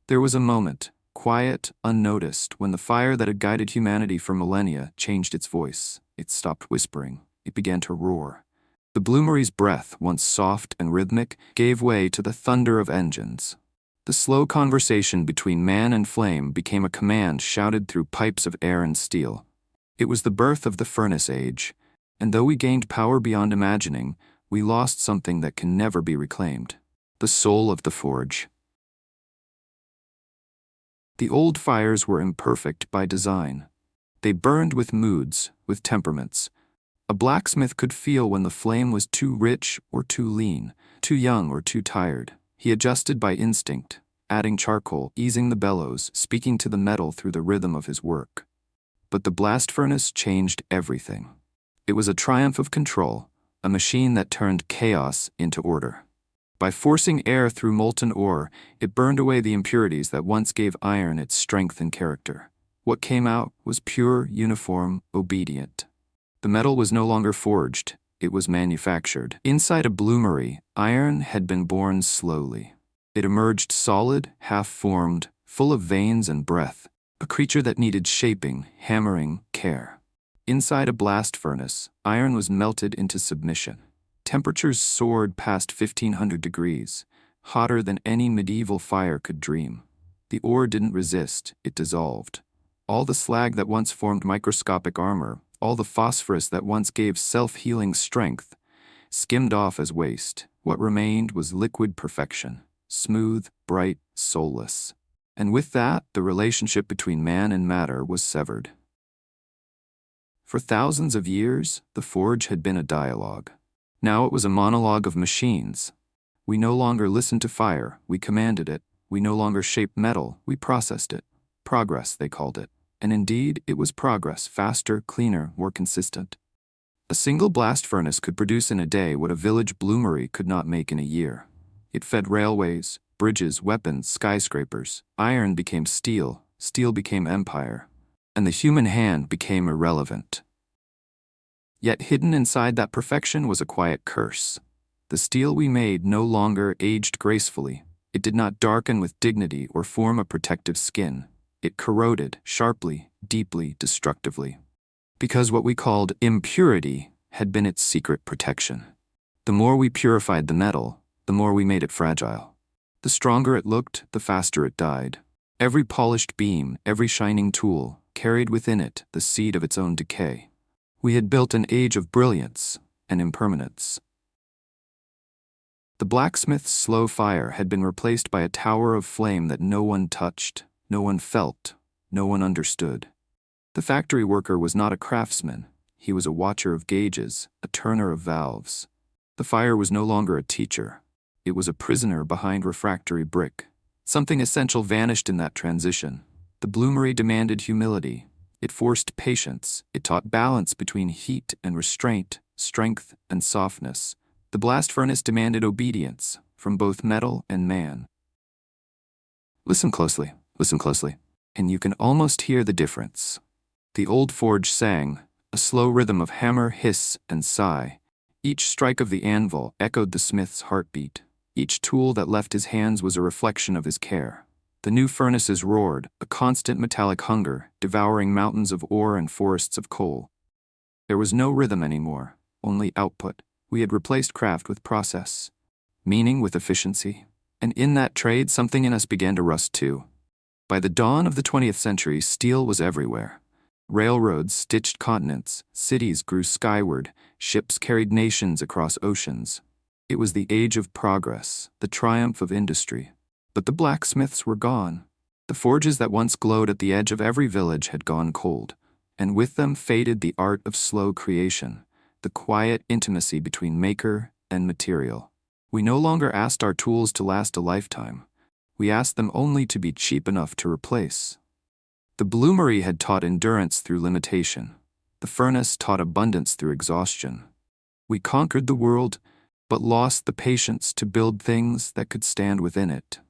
There was a moment, quiet, unnoticed, when the fire that had guided humanity for millennia changed its voice. It stopped whispering. It began to roar. The bloomery's breath, once soft and rhythmic, gave way to the thunder of engines. The slow conversation between man and flame became a command shouted through pipes of air and steel. It was the birth of the furnace age, and though we gained power beyond imagining, we lost something that can never be reclaimed: the soul of the forge. The old fires were imperfect by design. They burned with moods, with temperaments. A blacksmith could feel when the flame was too rich or too lean, too young or too tired. He adjusted by instinct, adding charcoal, easing the bellows, speaking to the metal through the rhythm of his work. But the blast furnace changed everything. It was a triumph of control, a machine that turned chaos into order. By forcing air through molten ore, it burned away the impurities that once gave iron its strength and character. What came out was pure, uniform, obedient. The metal was no longer forged, it was manufactured. Inside a bloomery, iron had been born slowly. It emerged solid, half-formed, full of veins and breath, a creature that needed shaping, hammering, care. Inside a blast furnace, iron was melted into submission. Temperatures soared past 1500 degrees, hotter than any medieval fire could dream. The ore didn't resist, it dissolved. All the slag that once formed microscopic armor, all the phosphorus that once gave self-healing strength, skimmed off as waste. What remained was liquid perfection, smooth, bright, soulless. And with that, the relationship between man and matter was severed. For thousands of years, the forge had been a dialogue. Now it was a monologue of machines. We no longer listened to fire, we commanded it. We no longer shaped metal, we processed it. Progress, they called it. And indeed, it was progress, faster, cleaner, more consistent. A single blast furnace could produce in a day what a village bloomery could not make in a year. It fed railways, bridges, weapons, skyscrapers. Iron became steel, steel became empire, and the human hand became irrelevant. Yet hidden inside that perfection was a quiet curse. The steel we made no longer aged gracefully. It did not darken with dignity or form a protective skin. It corroded sharply, deeply, destructively. Because what we called impurity had been its secret protection. The more we purified the metal, the more we made it fragile. The stronger it looked, the faster it died. Every polished beam, every shining tool, carried within it the seed of its own decay. We had built an age of brilliance and impermanence. The blacksmith's slow fire had been replaced by a tower of flame that no one touched, no one felt, no one understood. The factory worker was not a craftsman. He was a watcher of gauges, a turner of valves. The fire was no longer a teacher. It was a prisoner behind refractory brick. Something essential vanished in that transition. The bloomery demanded humility. It forced patience. It taught balance between heat and restraint, strength and softness. The blast furnace demanded obedience from both metal and man. Listen closely, and you can almost hear the difference. The old forge sang, a slow rhythm of hammer, hiss, and sigh. Each strike of the anvil echoed the smith's heartbeat. Each tool that left his hands was a reflection of his care. The new furnaces roared, a constant metallic hunger, devouring mountains of ore and forests of coal. There was no rhythm anymore, only output. We had replaced craft with process, meaning with efficiency. And in that trade, something in us began to rust too. By the dawn of the 20th century, steel was everywhere. Railroads stitched continents, cities grew skyward, ships carried nations across oceans. It was the age of progress, the triumph of industry. But the blacksmiths were gone. The forges that once glowed at the edge of every village had gone cold, and with them faded the art of slow creation, the quiet intimacy between maker and material. We no longer asked our tools to last a lifetime. We asked them only to be cheap enough to replace. The bloomery had taught endurance through limitation. The furnace taught abundance through exhaustion. We conquered the world, but lost the patience to build things that could stand within it.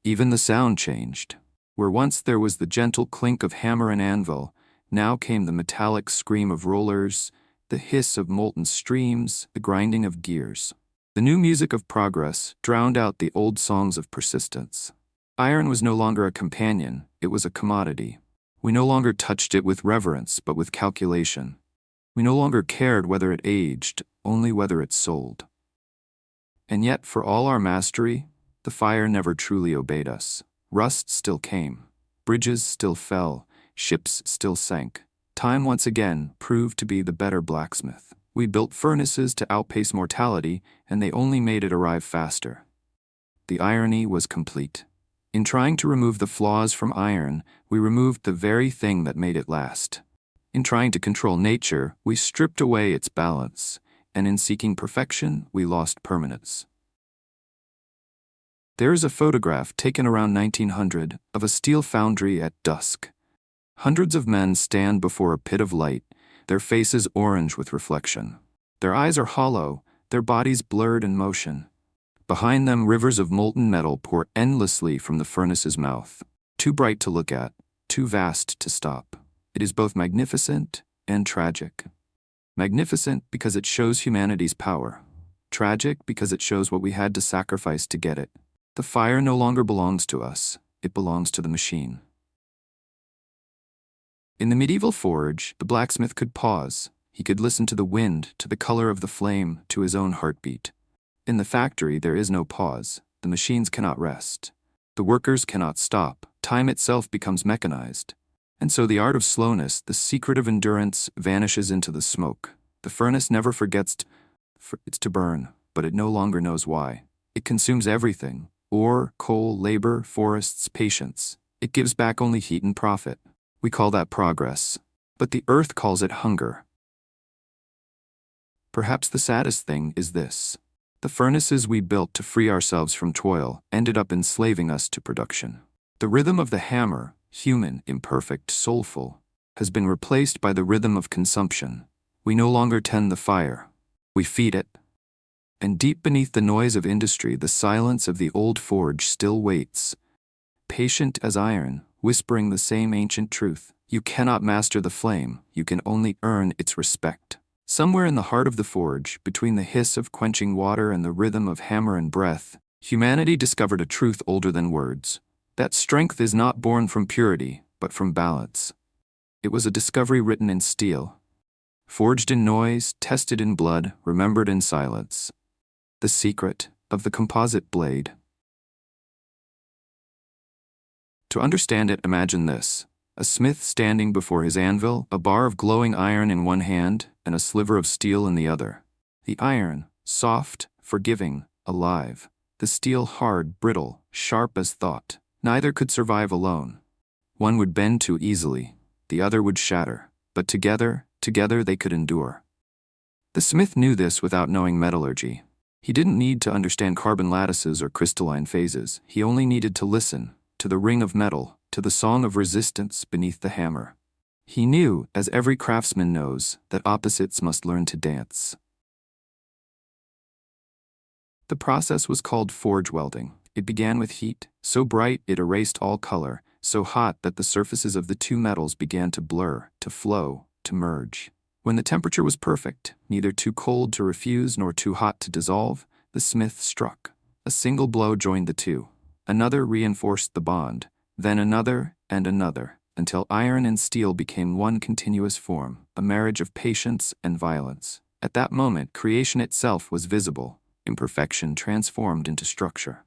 Even the sound changed. Where once there was the gentle clink of hammer and anvil, now came the metallic scream of rollers, the hiss of molten streams, the grinding of gears. The new music of progress drowned out the old songs of persistence. Iron was no longer a companion, it was a commodity. We no longer touched it with reverence, but with calculation. We no longer cared whether it aged, only whether it sold. And yet, for all our mastery, the fire never truly obeyed us. Rust still came. Bridges still fell. Ships still sank. Time once again proved to be the better blacksmith. We built furnaces to outpace mortality, and they only made it arrive faster. The irony was complete. In trying to remove the flaws from iron, we removed the very thing that made it last. In trying to control nature, we stripped away its balance, and in seeking perfection, we lost permanence. There is a photograph taken around 1900 of a steel foundry at dusk. Hundreds of men stand before a pit of light, their faces orange with reflection. Their eyes are hollow, their bodies blurred in motion. Behind them, rivers of molten metal pour endlessly from the furnace's mouth. Too bright to look at, too vast to stop. It is both magnificent and tragic. Magnificent because it shows humanity's power. Tragic because it shows what we had to sacrifice to get it. The fire no longer belongs to us, it belongs to the machine. In the medieval forge, the blacksmith could pause. He could listen to the wind, to the color of the flame, to his own heartbeat. In the factory, there is no pause. The machines cannot rest. The workers cannot stop. Time itself becomes mechanized. And so the art of slowness, the secret of endurance, vanishes into the smoke. The furnace never forgets it's to burn, but it no longer knows why. It consumes everything: ore, coal, labor, forests, patience. It gives back only heat and profit. We call that progress, but the earth calls it hunger. Perhaps the saddest thing is this: the furnaces we built to free ourselves from toil ended up enslaving us to production. The rhythm of the hammer, human, imperfect, soulful, has been replaced by the rhythm of consumption. We no longer tend the fire, we feed it. And deep beneath the noise of industry, the silence of the old forge still waits, patient as iron, whispering the same ancient truth. You cannot master the flame, you can only earn its respect. Somewhere in the heart of the forge, between the hiss of quenching water and the rhythm of hammer and breath, humanity discovered a truth older than words. That strength is not born from purity, but from balance. It was a discovery written in steel, forged in noise, tested in blood, remembered in silence. The secret of the composite blade. To understand it, imagine this: a smith standing before his anvil, a bar of glowing iron in one hand and a sliver of steel in the other. The iron, Soft, forgiving, alive. The steel hard, brittle, sharp as thought. Neither could survive alone. One would bend too easily, the other would shatter, but together they could endure. The smith knew this without knowing metallurgy. He didn't need to understand carbon lattices or crystalline phases. He only needed to listen to the ring of metal, to the song of resistance beneath the hammer. He knew, as every craftsman knows, that opposites must learn to dance. The process was called forge welding. It began with heat, so bright it erased all color, so hot that the surfaces of the two metals began to blur, to flow, to merge. When the temperature was perfect, neither too cold to refuse nor too hot to dissolve, the smith struck. A single blow joined the two. Another reinforced the bond, then another and another, until iron and steel became one continuous form, a marriage of patience and violence. At that moment, creation itself was visible, imperfection transformed into structure.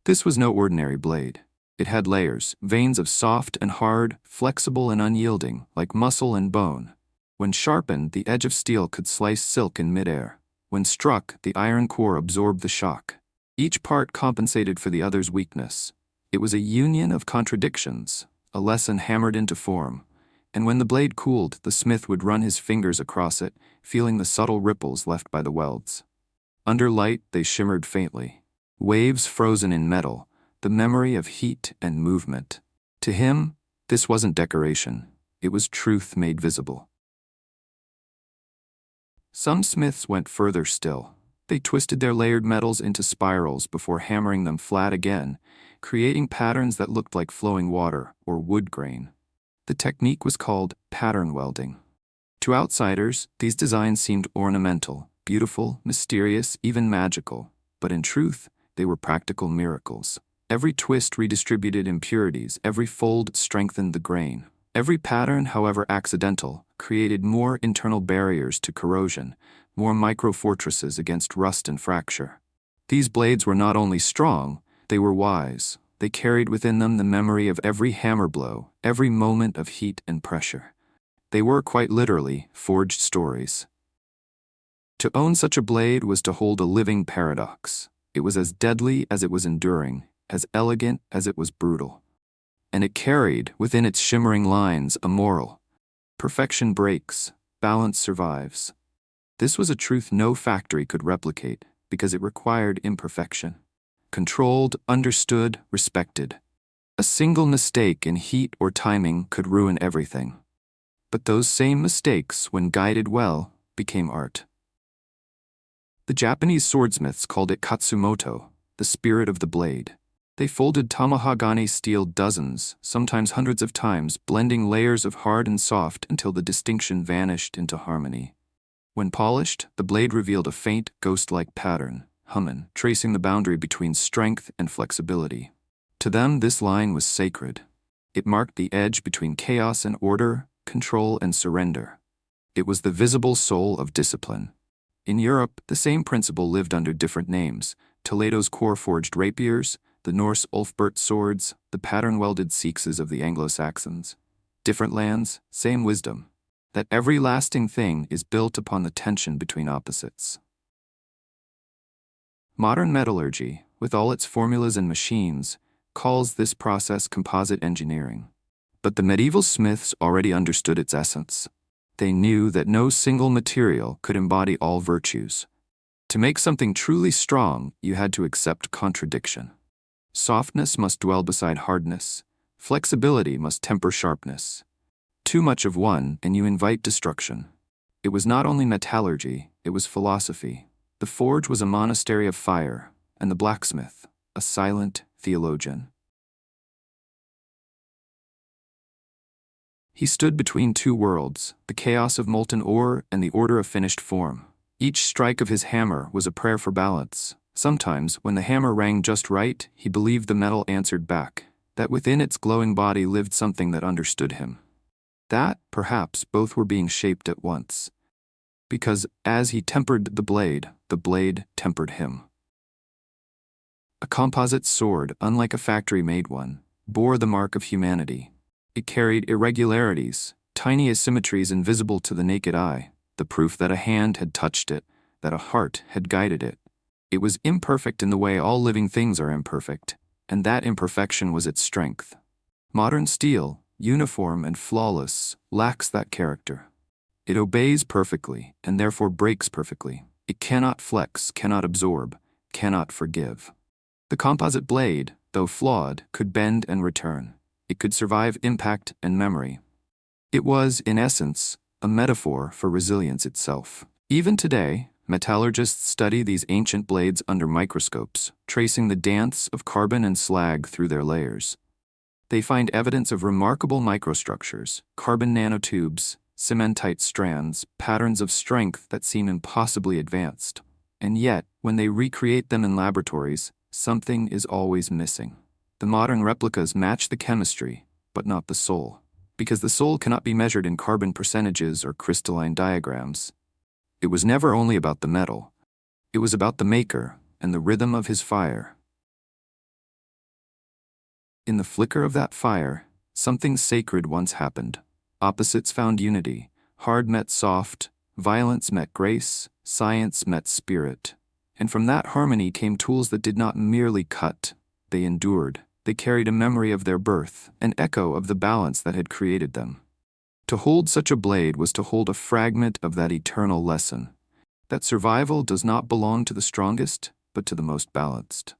This was no ordinary blade. It had layers, veins of soft and hard, flexible and unyielding, like muscle and bone. When sharpened, the edge of steel could slice silk in midair. When struck, the iron core absorbed the shock. Each part compensated for the other's weakness. It was a union of contradictions, a lesson hammered into form. And when the blade cooled, the smith would run his fingers across it, feeling the subtle ripples left by the welds. Under light, they shimmered faintly. Waves frozen in metal, the memory of heat and movement. To him, this wasn't decoration. It was truth made visible. Some smiths went further still. They twisted their layered metals into spirals before hammering them flat again, creating patterns that looked like flowing water or wood grain. The technique was called pattern welding. To outsiders, these designs seemed ornamental, beautiful, mysterious, even magical, but in truth, they were practical miracles. Every twist redistributed impurities, every fold strengthened the grain. Every pattern, however accidental, created more internal barriers to corrosion, more micro-fortresses against rust and fracture. These blades were not only strong, they were wise. They carried within them the memory of every hammer blow, every moment of heat and pressure. They were, quite literally, forged stories. To own such a blade was to hold a living paradox. It was as deadly as it was enduring, as elegant as it was brutal. And it carried, within its shimmering lines, a moral. Perfection breaks, balance survives. This was a truth no factory could replicate, because it required imperfection. Controlled, understood, respected. A single mistake in heat or timing could ruin everything. But those same mistakes, when guided well, became art. The Japanese swordsmiths called it katsumoto, the spirit of the blade. They folded tamahagane steel dozens, sometimes hundreds of times, blending layers of hard and soft until the distinction vanished into harmony. When polished, the blade revealed a faint, ghost-like pattern, hummin, tracing the boundary between strength and flexibility. To them, this line was sacred. It marked the edge between chaos and order, control and surrender. It was the visible soul of discipline. In Europe, the same principle lived under different names: Toledo's core-forged rapiers, the Norse Ulfbert swords, the pattern-welded seexes of the Anglo-Saxons. Different lands, same wisdom. That every lasting thing is built upon the tension between opposites. Modern metallurgy, with all its formulas and machines, calls this process composite engineering. But the medieval smiths already understood its essence. They knew that no single material could embody all virtues. To make something truly strong, you had to accept contradiction. Softness must dwell beside hardness. Flexibility must temper sharpness. Too much of one, and you invite destruction. It was not only metallurgy, it was philosophy. The forge was a monastery of fire, and the blacksmith, a silent theologian. He stood between two worlds, the chaos of molten ore and the order of finished form. Each strike of his hammer was a prayer for balance. Sometimes, when the hammer rang just right, he believed the metal answered back, that within its glowing body lived something that understood him. That, perhaps, both were being shaped at once. Because, as he tempered the blade tempered him. A composite sword, unlike a factory-made one, bore the mark of humanity. It carried irregularities, tiny asymmetries invisible to the naked eye, the proof that a hand had touched it, that a heart had guided it. It was imperfect in the way all living things are imperfect, and that imperfection was its strength. Modern steel, uniform and flawless, lacks that character. It obeys perfectly, and therefore breaks perfectly. It cannot flex, cannot absorb, cannot forgive. The composite blade, though flawed, could bend and return. It could survive impact and memory. It was, in essence, a metaphor for resilience itself. Even today, metallurgists study these ancient blades under microscopes, tracing the dance of carbon and slag through their layers. They find evidence of remarkable microstructures, carbon nanotubes, cementite strands, patterns of strength that seem impossibly advanced. And yet, when they recreate them in laboratories, something is always missing. The modern replicas match the chemistry, but not the soul. Because the soul cannot be measured in carbon percentages or crystalline diagrams. It was never only about the metal. It was about the maker and the rhythm of his fire. In the flicker of that fire, something sacred once happened. Opposites found unity. Hard met soft, violence met grace, science met spirit. And from that harmony came tools that did not merely cut, they endured. They carried a memory of their birth, an echo of the balance that had created them. To hold such a blade was to hold a fragment of that eternal lesson, that survival does not belong to the strongest, but to the most balanced.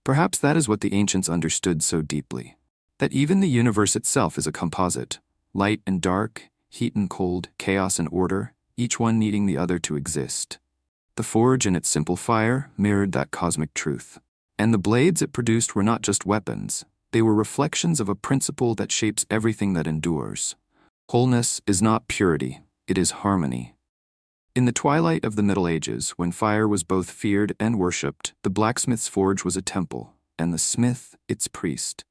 Perhaps that is what the ancients understood so deeply, that even the universe itself is a composite, light and dark, heat and cold, chaos and order, each one needing the other to exist. The forge and its simple fire mirrored that cosmic truth. And the blades it produced were not just weapons, they were reflections of a principle that shapes everything that endures. Wholeness is not purity, it is harmony. In the twilight of the Middle Ages, when fire was both feared and worshipped, the blacksmith's forge was a temple, and the smith its priest.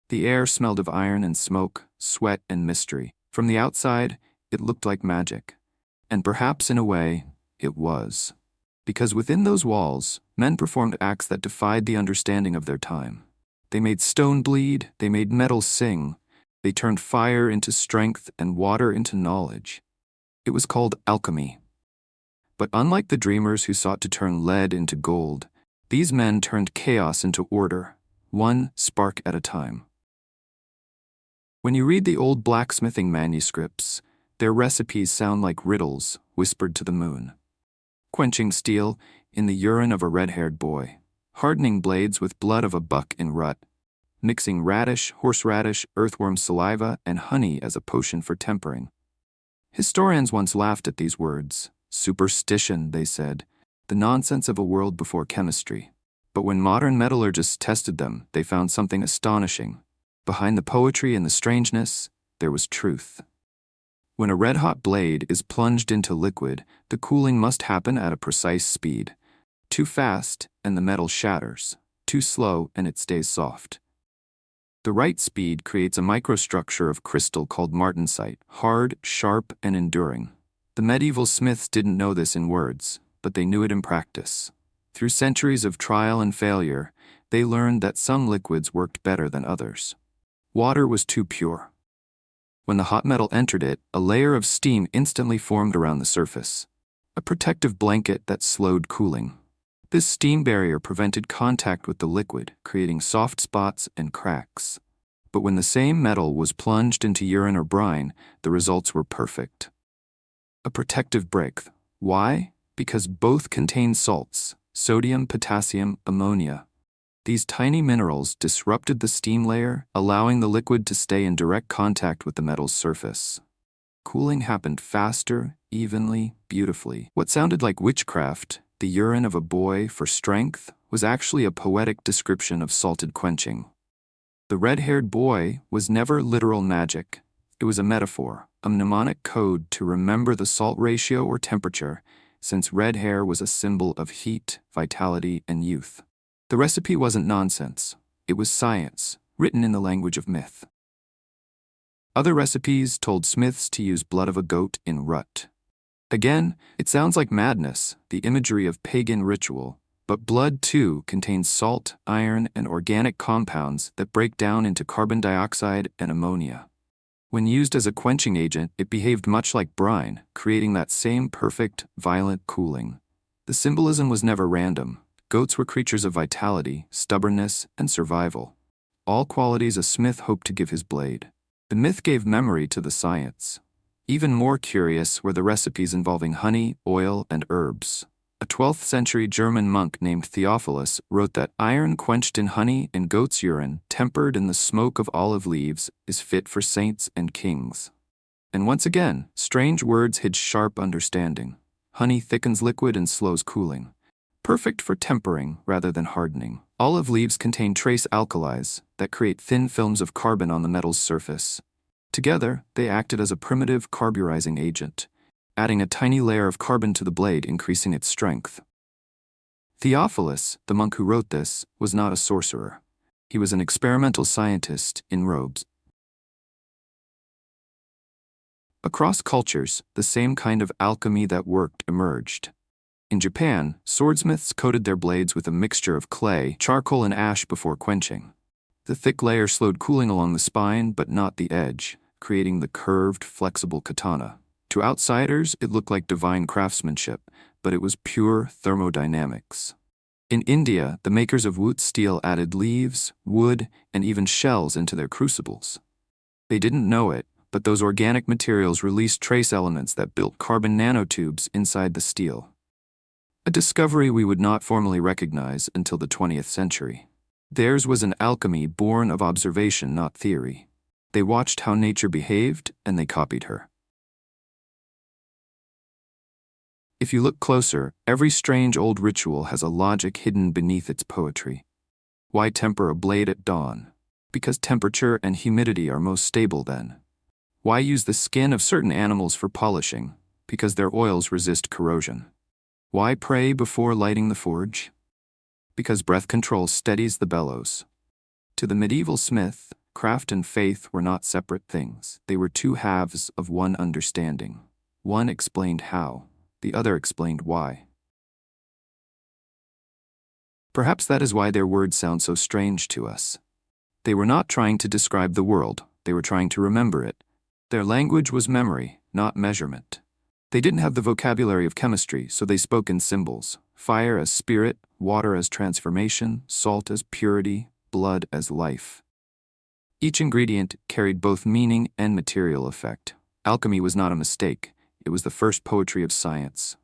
The air smelled of iron and smoke, sweat and mystery. From the outside, it looked like magic. And perhaps in a way, it was. Because within those walls, men performed acts that defied the understanding of their time. They made stone bleed, they made metal sing, they turned fire into strength and water into knowledge. It was called alchemy. But unlike the dreamers who sought to turn lead into gold, these men turned chaos into order, one spark at a time. When you read the old blacksmithing manuscripts, their recipes sound like riddles whispered to the moon. Quenching steel in the urine of a red-haired boy, hardening blades with blood of a buck in rut, mixing radish, horseradish, earthworm saliva, and honey as a potion for tempering. Historians once laughed at these words. Superstition, they said, the nonsense of a world before chemistry. But when modern metallurgists tested them, they found something astonishing. Behind the poetry and the strangeness, there was truth. When a red-hot blade is plunged into liquid, the cooling must happen at a precise speed. Too fast, and the metal shatters. Too slow, and it stays soft. The right speed creates a microstructure of crystal called martensite, hard, sharp, and enduring. The medieval smiths didn't know this in words, but they knew it in practice. Through centuries of trial and failure, they learned that some liquids worked better than others. Water was too pure. When the hot metal entered it, a layer of steam instantly formed around the surface, a protective blanket that slowed cooling. This steam barrier prevented contact with the liquid, creating soft spots and cracks. But when the same metal was plunged into urine or brine, the results were perfect. A protective break. Why? Because both contain salts, sodium, potassium, ammonia. These tiny minerals disrupted the steam layer, allowing the liquid to stay in direct contact with the metal's surface. Cooling happened faster, evenly, beautifully. What sounded like witchcraft, the urine of a boy for strength, was actually a poetic description of salted quenching. The red-haired boy was never literal magic. It was a metaphor, a mnemonic code to remember the salt ratio or temperature, since red hair was a symbol of heat, vitality, and youth. The recipe wasn't nonsense. It was science, written in the language of myth. Other recipes told smiths to use blood of a goat in rut. Again, it sounds like madness, the imagery of pagan ritual, but blood too contains salt, iron, and organic compounds that break down into carbon dioxide and ammonia. When used as a quenching agent, it behaved much like brine, creating that same perfect, violent cooling. The symbolism was never random. Goats were creatures of vitality, stubbornness, and survival. All qualities a smith hoped to give his blade. The myth gave memory to the science. Even more curious were the recipes involving honey, oil, and herbs. A 12th century German monk named Theophilus wrote that iron quenched in honey and goat's urine, tempered in the smoke of olive leaves, is fit for saints and kings. And once again, strange words hid sharp understanding. Honey thickens liquid and slows cooling. Perfect for tempering rather than hardening. Olive leaves contain trace alkalis that create thin films of carbon on the metal's surface. Together, they acted as a primitive carburizing agent, adding a tiny layer of carbon to the blade, increasing its strength. Theophilus, the monk who wrote this, was not a sorcerer. He was an experimental scientist in robes. Across cultures, the same kind of alchemy that worked emerged. In Japan, swordsmiths coated their blades with a mixture of clay, charcoal, and ash before quenching. The thick layer slowed cooling along the spine but not the edge, creating the curved, flexible katana. To outsiders, it looked like divine craftsmanship, but it was pure thermodynamics. In India, the makers of wood steel added leaves, wood, and even shells into their crucibles. They didn't know it, but those organic materials released trace elements that built carbon nanotubes inside the steel. A discovery we would not formally recognize until the 20th century. Theirs was an alchemy born of observation, not theory. They watched how nature behaved, and they copied her. If you look closer, every strange old ritual has a logic hidden beneath its poetry. Why temper a blade at dawn? Because temperature and humidity are most stable then. Why use the skin of certain animals for polishing? Because their oils resist corrosion. Why pray before lighting the forge? Because breath control steadies the bellows. To the medieval smith, craft and faith were not separate things. They were two halves of one understanding. One explained how. The other explained why. Perhaps that is why their words sound so strange to us. They were not trying to describe the world, they were trying to remember it. Their language was memory, not measurement. They didn't have the vocabulary of chemistry, so they spoke in symbols. Fire as spirit, water as transformation, salt as purity, blood as life. Each ingredient carried both meaning and material effect. Alchemy was not a mistake. It was the first poetry of science.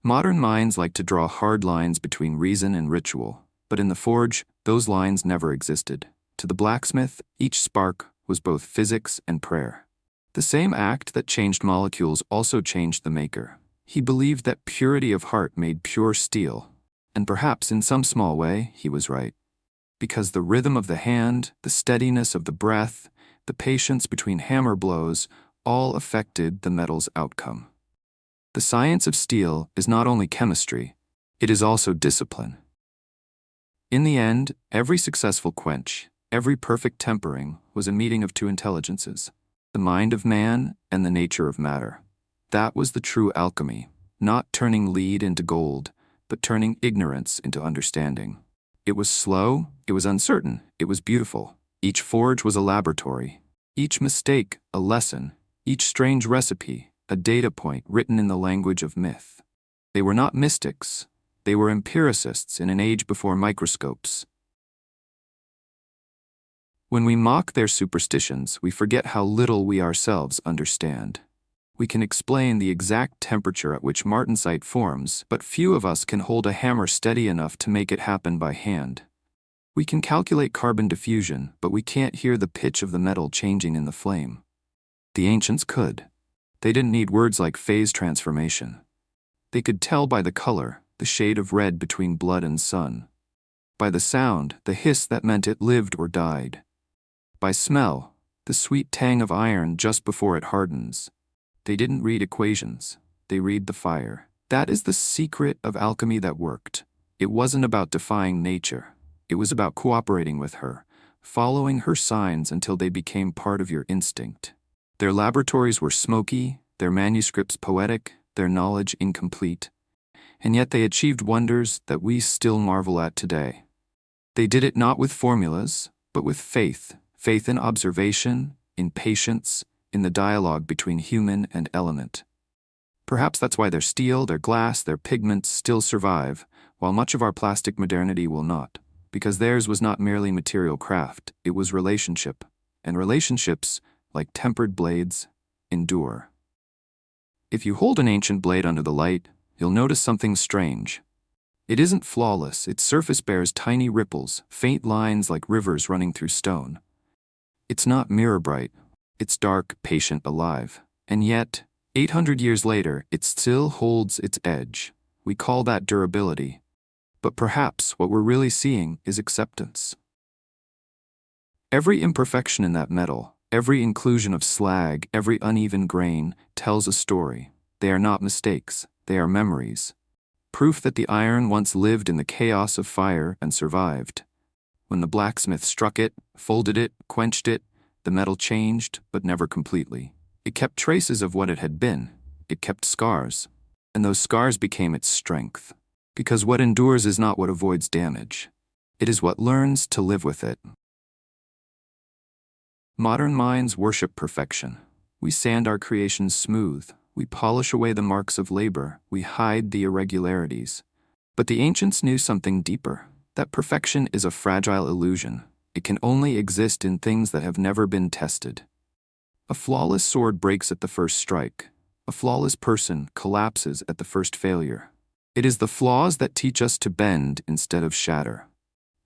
Modern minds like to draw hard lines between reason and ritual, but in the forge, those lines never existed. To the blacksmith, each spark was both physics and prayer. The same act that changed molecules also changed the maker. He believed that purity of heart made pure steel, and perhaps in some small way, he was right. Because the rhythm of the hand, the steadiness of the breath, the patience between hammer blows, all affected the metal's outcome. The science of steel is not only chemistry, it is also discipline. In the end, every successful quench, every perfect tempering was a meeting of two intelligences, the mind of man and the nature of matter. That was the true alchemy, not turning lead into gold, but turning ignorance into understanding. It was slow, it was uncertain, it was beautiful. Each forge was a laboratory, each mistake a lesson, each strange recipe a data point written in the language of myth. They were not mystics, they were empiricists in an age before microscopes. When we mock their superstitions, we forget how little we ourselves understand. We can explain the exact temperature at which martensite forms, but few of us can hold a hammer steady enough to make it happen by hand. We can calculate carbon diffusion, but we can't hear the pitch of the metal changing in the flame. The ancients could. They didn't need words like phase transformation. They could tell by the color, the shade of red between blood and sun. By the sound, the hiss that meant it lived or died. By smell, the sweet tang of iron just before it hardens. They didn't read equations, they read the fire. That is the secret of alchemy that worked. It wasn't about defying nature. It was about cooperating with her, following her signs until they became part of your instinct. Their laboratories were smoky, their manuscripts poetic, their knowledge incomplete, and yet they achieved wonders that we still marvel at today. They did it not with formulas, but with faith, faith in observation, in patience, in the dialogue between human and element. Perhaps that's why their steel, their glass, their pigments still survive, while much of our plastic modernity will not, because theirs was not merely material craft, it was relationship, and relationships, like tempered blades, endure. If you hold an ancient blade under the light, you'll notice something strange. It isn't flawless, its surface bears tiny ripples, faint lines like rivers running through stone. It's not mirror bright, it's dark, patient, alive. And yet, 800 years later, it still holds its edge. We call that durability. But perhaps what we're really seeing is acceptance. Every imperfection in that metal, every inclusion of slag, every uneven grain, tells a story. They are not mistakes, they are memories. Proof that the iron once lived in the chaos of fire and survived. When the blacksmith struck it, folded it, quenched it, the metal changed, but never completely. It kept traces of what it had been. It kept scars. And those scars became its strength. Because what endures is not what avoids damage. It is what learns to live with it. Modern minds worship perfection. We sand our creations smooth. We polish away the marks of labor. We hide the irregularities. But the ancients knew something deeper. That perfection is a fragile illusion. It can only exist in things that have never been tested. A flawless sword breaks at the first strike. A flawless person collapses at the first failure. It is the flaws that teach us to bend instead of shatter.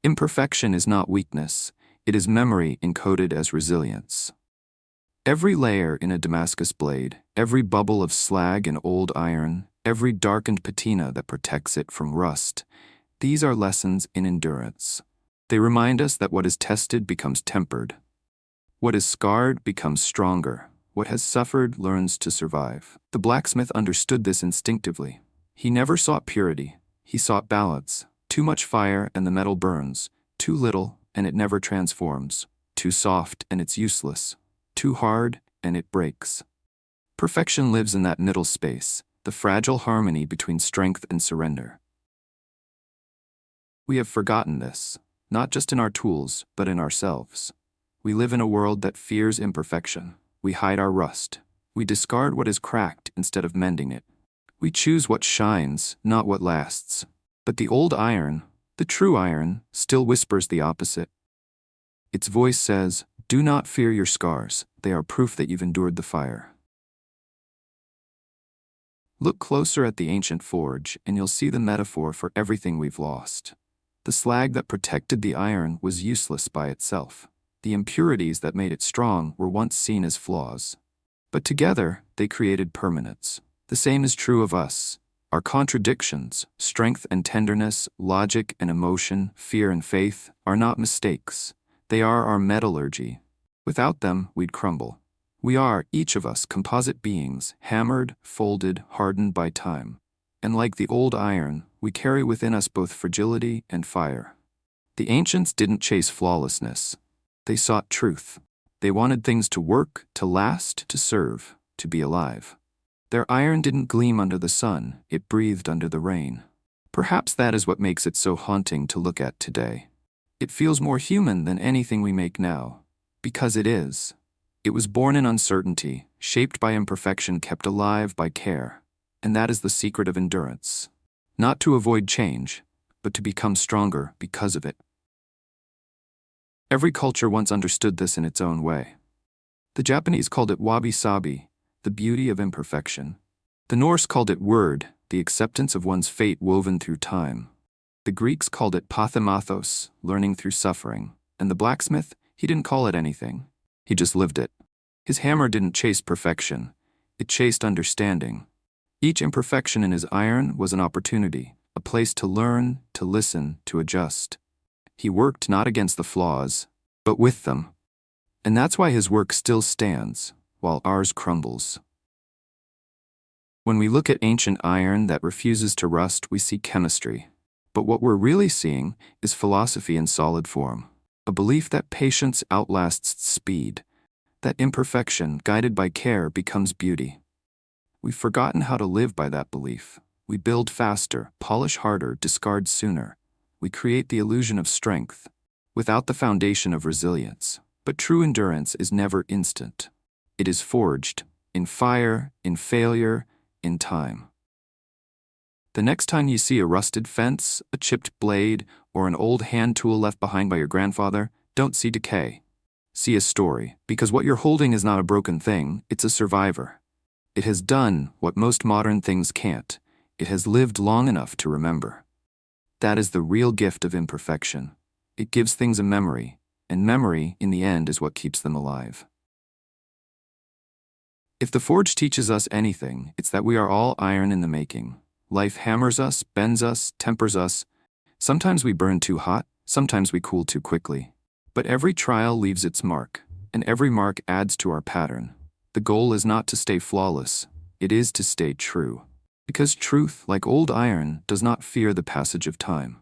Imperfection is not weakness. It is memory encoded as resilience. Every layer in a Damascus blade, every bubble of slag in old iron, every darkened patina that protects it from rust, these are lessons in endurance. They remind us that what is tested becomes tempered. What is scarred becomes stronger. What has suffered learns to survive. The blacksmith understood this instinctively. He never sought purity. He sought balance. Too much fire and the metal burns. Too little and it never transforms. Too soft and it's useless. Too hard and it breaks. Perfection lives in that middle space, the fragile harmony between strength and surrender. We have forgotten this, not just in our tools, but in ourselves. We live in a world that fears imperfection. We hide our rust. We discard what is cracked instead of mending it. We choose what shines, not what lasts. But the old iron, the true iron, still whispers the opposite. Its voice says, "Do not fear your scars. They are proof that you've endured the fire." Look closer at the ancient forge, and you'll see the metaphor for everything we've lost. The slag that protected the iron was useless by itself. The impurities that made it strong were once seen as flaws. But together, they created permanence. The same is true of us. Our contradictions, strength and tenderness, logic and emotion, fear and faith, are not mistakes. They are our metallurgy. Without them, we'd crumble. We are, each of us, composite beings, hammered, folded, hardened by time. And like the old iron, we carry within us both fragility and fire. The ancients didn't chase flawlessness. They sought truth. They wanted things to work, to last, to serve, to be alive. Their iron didn't gleam under the sun, it breathed under the rain. Perhaps that is what makes it so haunting to look at today. It feels more human than anything we make now. Because it is. It was born in uncertainty, shaped by imperfection, kept alive by care. And that is the secret of endurance. Not to avoid change, but to become stronger because of it. Every culture once understood this in its own way. The Japanese called it wabi-sabi, the beauty of imperfection. The Norse called it word, the acceptance of one's fate woven through time. The Greeks called it pathemathos, learning through suffering. And the blacksmith, he didn't call it anything. He just lived it. His hammer didn't chase perfection. It chased understanding. Each imperfection in his iron was an opportunity, a place to learn, to listen, to adjust. He worked not against the flaws, but with them. And that's why his work still stands, while ours crumbles. When we look at ancient iron that refuses to rust, we see chemistry. But what we're really seeing is philosophy in solid form. A belief that patience outlasts speed, that imperfection, guided by care, becomes beauty. We've forgotten how to live by that belief. We build faster, polish harder, discard sooner. We create the illusion of strength, without the foundation of resilience. But true endurance is never instant. It is forged in fire, in failure, in time. The next time you see a rusted fence, a chipped blade, or an old hand tool left behind by your grandfather, don't see decay. See a story, because what you're holding is not a broken thing, it's a survivor. It has done what most modern things can't. It has lived long enough to remember. That is the real gift of imperfection. It gives things a memory, and memory, in the end, is what keeps them alive. If the forge teaches us anything, it's that we are all iron in the making. Life hammers us, bends us, tempers us. Sometimes we burn too hot, sometimes we cool too quickly. But every trial leaves its mark, and every mark adds to our pattern. The goal is not to stay flawless, it is to stay true. Because truth, like old iron, does not fear the passage of time.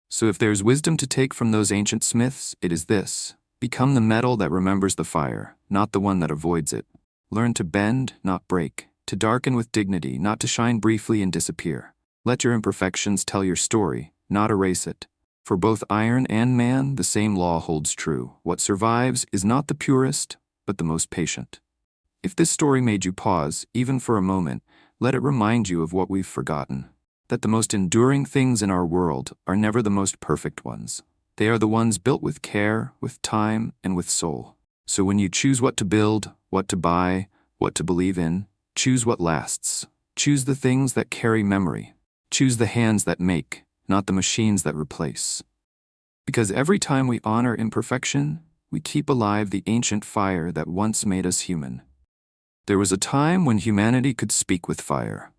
So if there's wisdom to take from those ancient smiths, it is this: become the metal that remembers the fire, not the one that avoids it. Learn to bend, not break, to darken with dignity, not to shine briefly and disappear. Let your imperfections tell your story, not erase it. For both iron and man, the same law holds true. What survives is not the purest, but the most patient. If this story made you pause, even for a moment, let it remind you of what we've forgotten. That the most enduring things in our world are never the most perfect ones. They are the ones built with care, with time, and with soul. So when you choose what to build, what to buy, what to believe in, choose what lasts. Choose the things that carry memory. Choose the hands that make, not the machines that replace. Because every time we honor imperfection, we keep alive the ancient fire that once made us human. There was a time when humanity could speak with fire,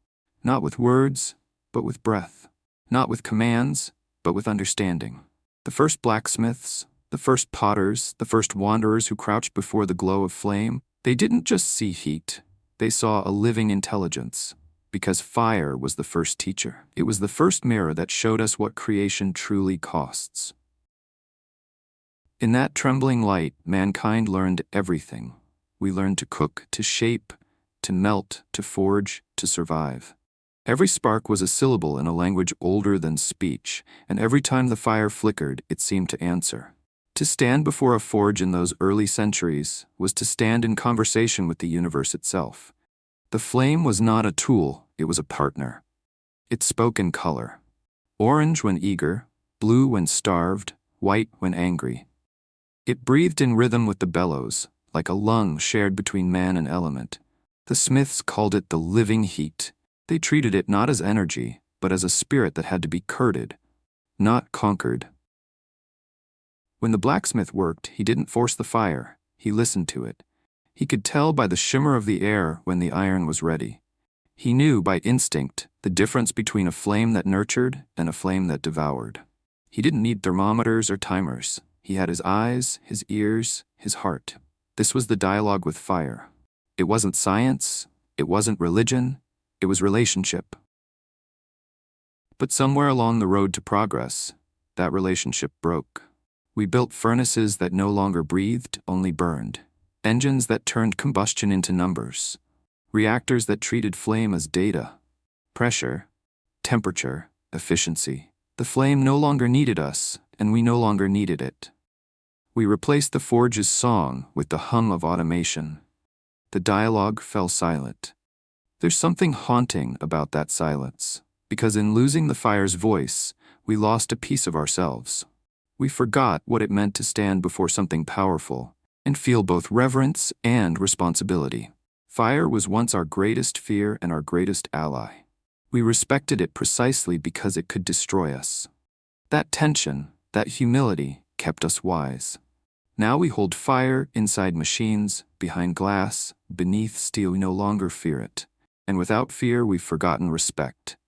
not with words, but with breath, not with commands, but with understanding. The first blacksmiths, the first potters, the first wanderers who crouched before the glow of flame, they didn't just see heat, they saw a living intelligence. Because fire was the first teacher. It was the first mirror that showed us what creation truly costs. In that trembling light, mankind learned everything. We learned to cook, to shape, to melt, to forge, to survive. Every spark was a syllable in a language older than speech, and every time the fire flickered, it seemed to answer. To stand before a forge in those early centuries was to stand in conversation with the universe itself. The flame was not a tool, it was a partner. It spoke in color. Orange when eager, blue when starved, white when angry. It breathed in rhythm with the bellows, like a lung shared between man and element. The smiths called it the living heat. They treated it not as energy, but as a spirit that had to be curded, not conquered. When the blacksmith worked, he didn't force the fire, he listened to it. He could tell by the shimmer of the air when the iron was ready. He knew by instinct the difference between a flame that nurtured and a flame that devoured. He didn't need thermometers or timers. He had his eyes, his ears, his heart. This was the dialogue with fire. It wasn't science, it wasn't religion, it was relationship. But somewhere along the road to progress, that relationship broke. We built furnaces that no longer breathed, only burned. Engines that turned combustion into numbers. Reactors that treated flame as data. Pressure, temperature, efficiency. The flame no longer needed us, and we no longer needed it. We replaced the forge's song with the hum of automation. The dialogue fell silent. There's something haunting about that silence, because in losing the fire's voice, we lost a piece of ourselves. We forgot what it meant to stand before something powerful and feel both reverence and responsibility. Fire was once our greatest fear and our greatest ally. We respected it precisely because it could destroy us. That tension, that humility, kept us wise. Now we hold fire inside machines, behind glass, beneath steel. We no longer fear it. And without fear, we've forgotten respect.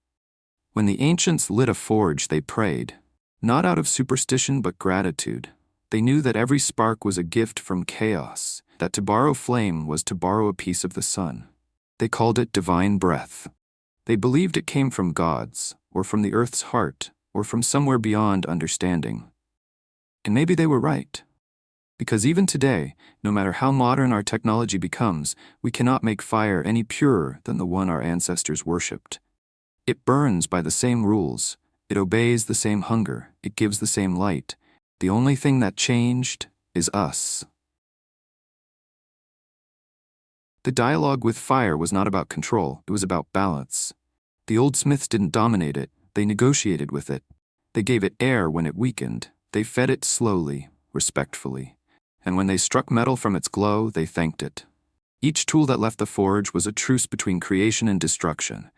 When the ancients lit a forge, they prayed, not out of superstition but gratitude. They knew that every spark was a gift from chaos, that to borrow flame was to borrow a piece of the sun. They called it divine breath. They believed it came from God's, or from the earth's heart, or from somewhere beyond understanding. And maybe they were right. Because even today, no matter how modern our technology becomes, we cannot make fire any purer than the one our ancestors worshipped. It burns by the same rules, it obeys the same hunger, it gives the same light. The only thing that changed is us. The dialogue with fire was not about control, it was about balance. The old smiths didn't dominate it, they negotiated with it. They gave it air when it weakened, they fed it slowly, respectfully. And when they struck metal from its glow, they thanked it. Each tool that left the forge was a truce between creation and destruction.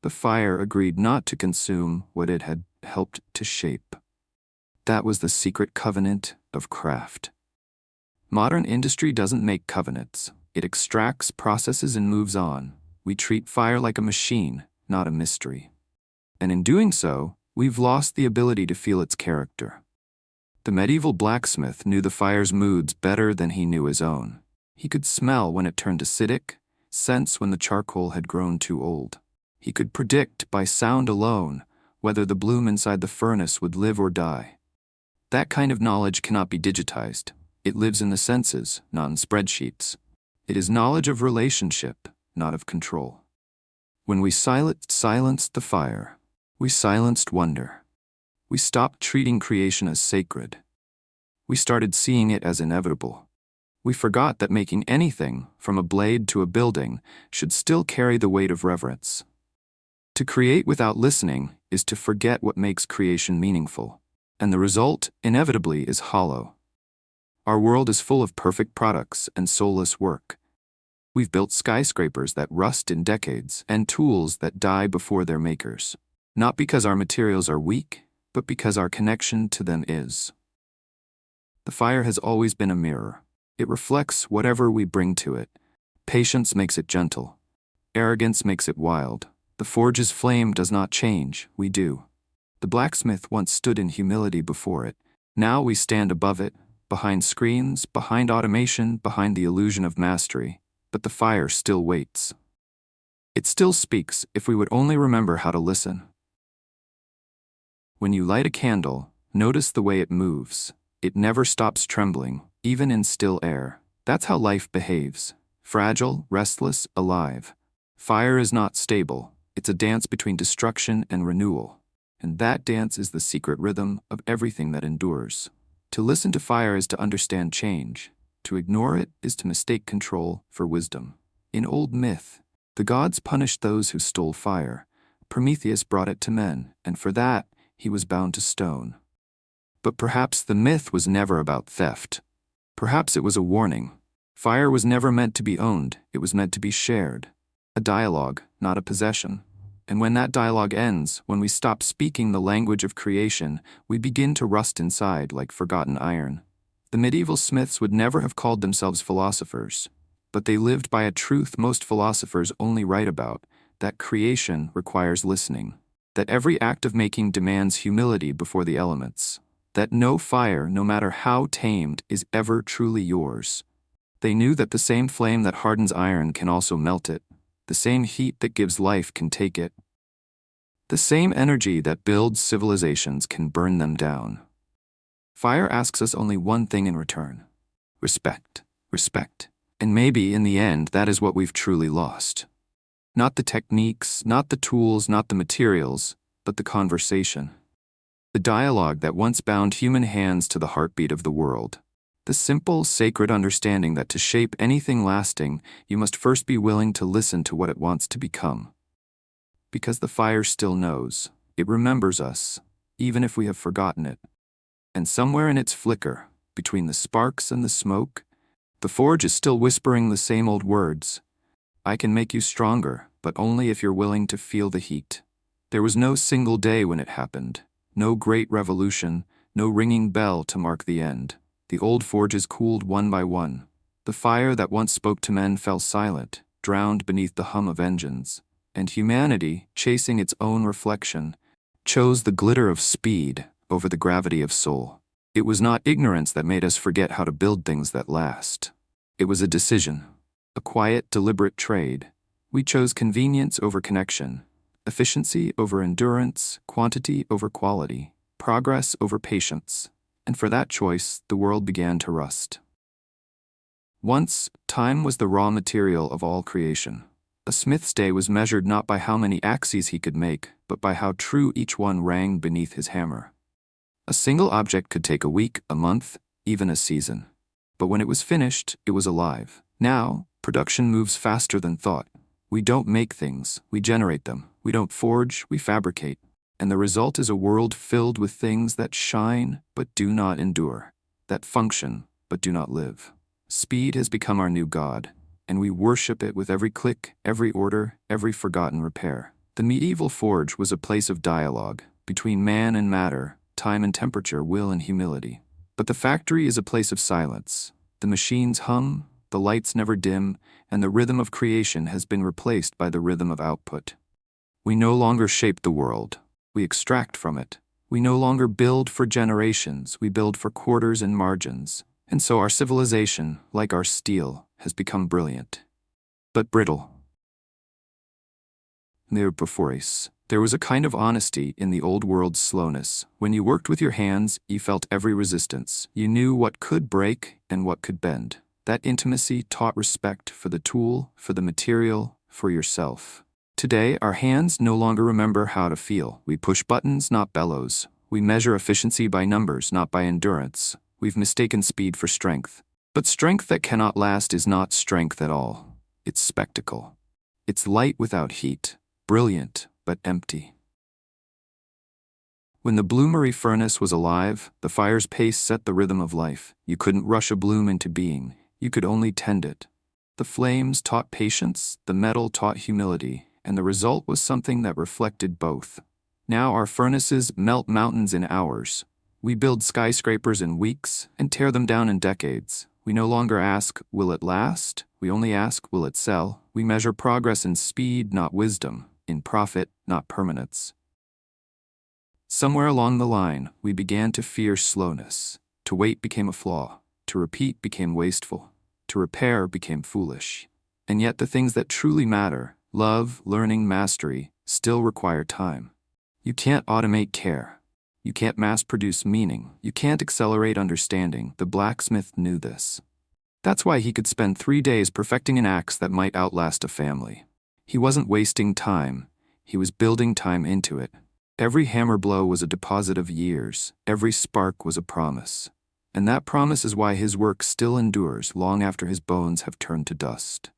The fire agreed not to consume what it had helped to shape. That was the secret covenant of craft. Modern industry doesn't make covenants. It extracts, processes, and moves on. We treat fire like a machine, not a mystery. And in doing so, we've lost the ability to feel its character. The medieval blacksmith knew the fire's moods better than he knew his own. He could smell when it turned acidic, sense when the charcoal had grown too old. He could predict by sound alone whether the bloom inside the furnace would live or die. That kind of knowledge cannot be digitized. It lives in the senses, not in spreadsheets. It is knowledge of relationship, not of control. When we silenced the fire, we silenced wonder. We stopped treating creation as sacred. We started seeing it as inevitable. We forgot that making anything, from a blade to a building, should still carry the weight of reverence. To create without listening is to forget what makes creation meaningful, and the result, inevitably, is hollow. Our world is full of perfect products and soulless work. We've built skyscrapers that rust in decades and tools that die before their makers, not because our materials are weak, but because our connection to them is. The fire has always been a mirror. It reflects whatever we bring to it. Patience makes it gentle. Arrogance makes it wild. The forge's flame does not change, we do. The blacksmith once stood in humility before it. Now we stand above it, behind screens, behind automation, behind the illusion of mastery. But the fire still waits. It still speaks if we would only remember how to listen. When you light a candle, notice the way it moves. It never stops trembling, even in still air. That's how life behaves. Fragile, restless, alive. Fire is not stable. It's a dance between destruction and renewal. And that dance is the secret rhythm of everything that endures. To listen to fire is to understand change. To ignore it is to mistake control for wisdom. In old myth, the gods punished those who stole fire. Prometheus brought it to men, and for that, he was bound to stone. But perhaps the myth was never about theft. Perhaps it was a warning. Fire was never meant to be owned, it was meant to be shared. A dialogue, not a possession. And when that dialogue ends, when we stop speaking the language of creation, we begin to rust inside like forgotten iron. The medieval smiths would never have called themselves philosophers, but they lived by a truth most philosophers only write about, that creation requires listening, that every act of making demands humility before the elements, that no fire, no matter how tamed, is ever truly yours. They knew that the same flame that hardens iron can also melt it, the same heat that gives life can take it, the same energy that builds civilizations can burn them down. Fire asks us only one thing in return: respect, respect. And maybe, in the end, that is what we've truly lost. Not the techniques, not the tools, not the materials, but the conversation. The dialogue that once bound human hands to the heartbeat of the world. The simple, sacred understanding that to shape anything lasting, you must first be willing to listen to what it wants to become. Because the fire still knows. It remembers us, even if we have forgotten it. And somewhere in its flicker, between the sparks and the smoke, the forge is still whispering the same old words. I can make you stronger, but only if you're willing to feel the heat. There was no single day when it happened, no great revolution, no ringing bell to mark the end. The old forges cooled one by one. The fire that once spoke to men fell silent, drowned beneath the hum of engines. And humanity, chasing its own reflection, chose the glitter of speed over the gravity of soul. It was not ignorance that made us forget how to build things that last. It was a decision, a quiet, deliberate trade. We chose convenience over connection, efficiency over endurance, quantity over quality, progress over patience. And for that choice, the world began to rust. Once, time was the raw material of all creation. A smith's day was measured not by how many axes he could make, but by how true each one rang beneath his hammer. A single object could take a week, a month, even a season. But when it was finished, it was alive. Now, production moves faster than thought. We don't make things, we generate them. We don't forge, we fabricate. And the result is a world filled with things that shine but do not endure, that function but do not live. Speed has become our new god, and we worship it with every click, every order, every forgotten repair. The medieval forge was a place of dialogue between man and matter, time and temperature, will and humility. But the factory is a place of silence. The machines hum, the lights never dim, and the rhythm of creation has been replaced by the rhythm of output. We no longer shape the world. We extract from it. We no longer build for generations. We build for quarters and margins. And so our civilization, like our steel, has become brilliant, but brittle. There was a kind of honesty in the old world's slowness. When you worked with your hands, you felt every resistance. You knew what could break and what could bend. That intimacy taught respect for the tool, for the material, for yourself. Today, our hands no longer remember how to feel. We push buttons, not bellows. We measure efficiency by numbers, not by endurance. We've mistaken speed for strength. But strength that cannot last is not strength at all. It's spectacle. It's light without heat, brilliant but empty. When the bloomery furnace was alive, the fire's pace set the rhythm of life. You couldn't rush a bloom into being. You could only tend it. The flames taught patience, the metal taught humility, and the result was something that reflected both. Now our furnaces melt mountains in hours. We build skyscrapers in weeks and tear them down in decades. We no longer ask, will it last? We only ask, will it sell? We measure progress in speed, not wisdom, in profit, not permanence. Somewhere along the line, we began to fear slowness. To wait became a flaw. To repeat became wasteful. To repair became foolish. And yet the things that truly matter, love, learning, mastery, still require time. You can't automate care. You can't mass-produce meaning. You can't accelerate understanding. The blacksmith knew this. That's why he could spend 3 days perfecting an axe that might outlast a family. He wasn't wasting time. He was building time into it. Every hammer blow was a deposit of years. Every spark was a promise. And that promise is why his work still endures long after his bones have turned to dust.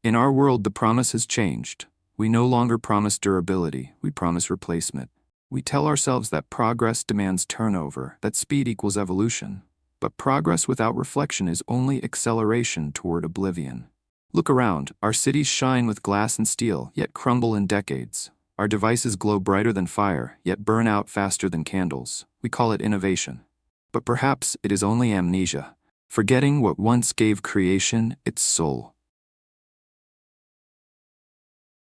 In our world, the promise has changed. We no longer promise durability, we promise replacement. We tell ourselves that progress demands turnover, that speed equals evolution. But progress without reflection is only acceleration toward oblivion. Look around, our cities shine with glass and steel, yet crumble in decades. Our devices glow brighter than fire, yet burn out faster than candles. We call it innovation. But perhaps it is only amnesia, forgetting what once gave creation its soul.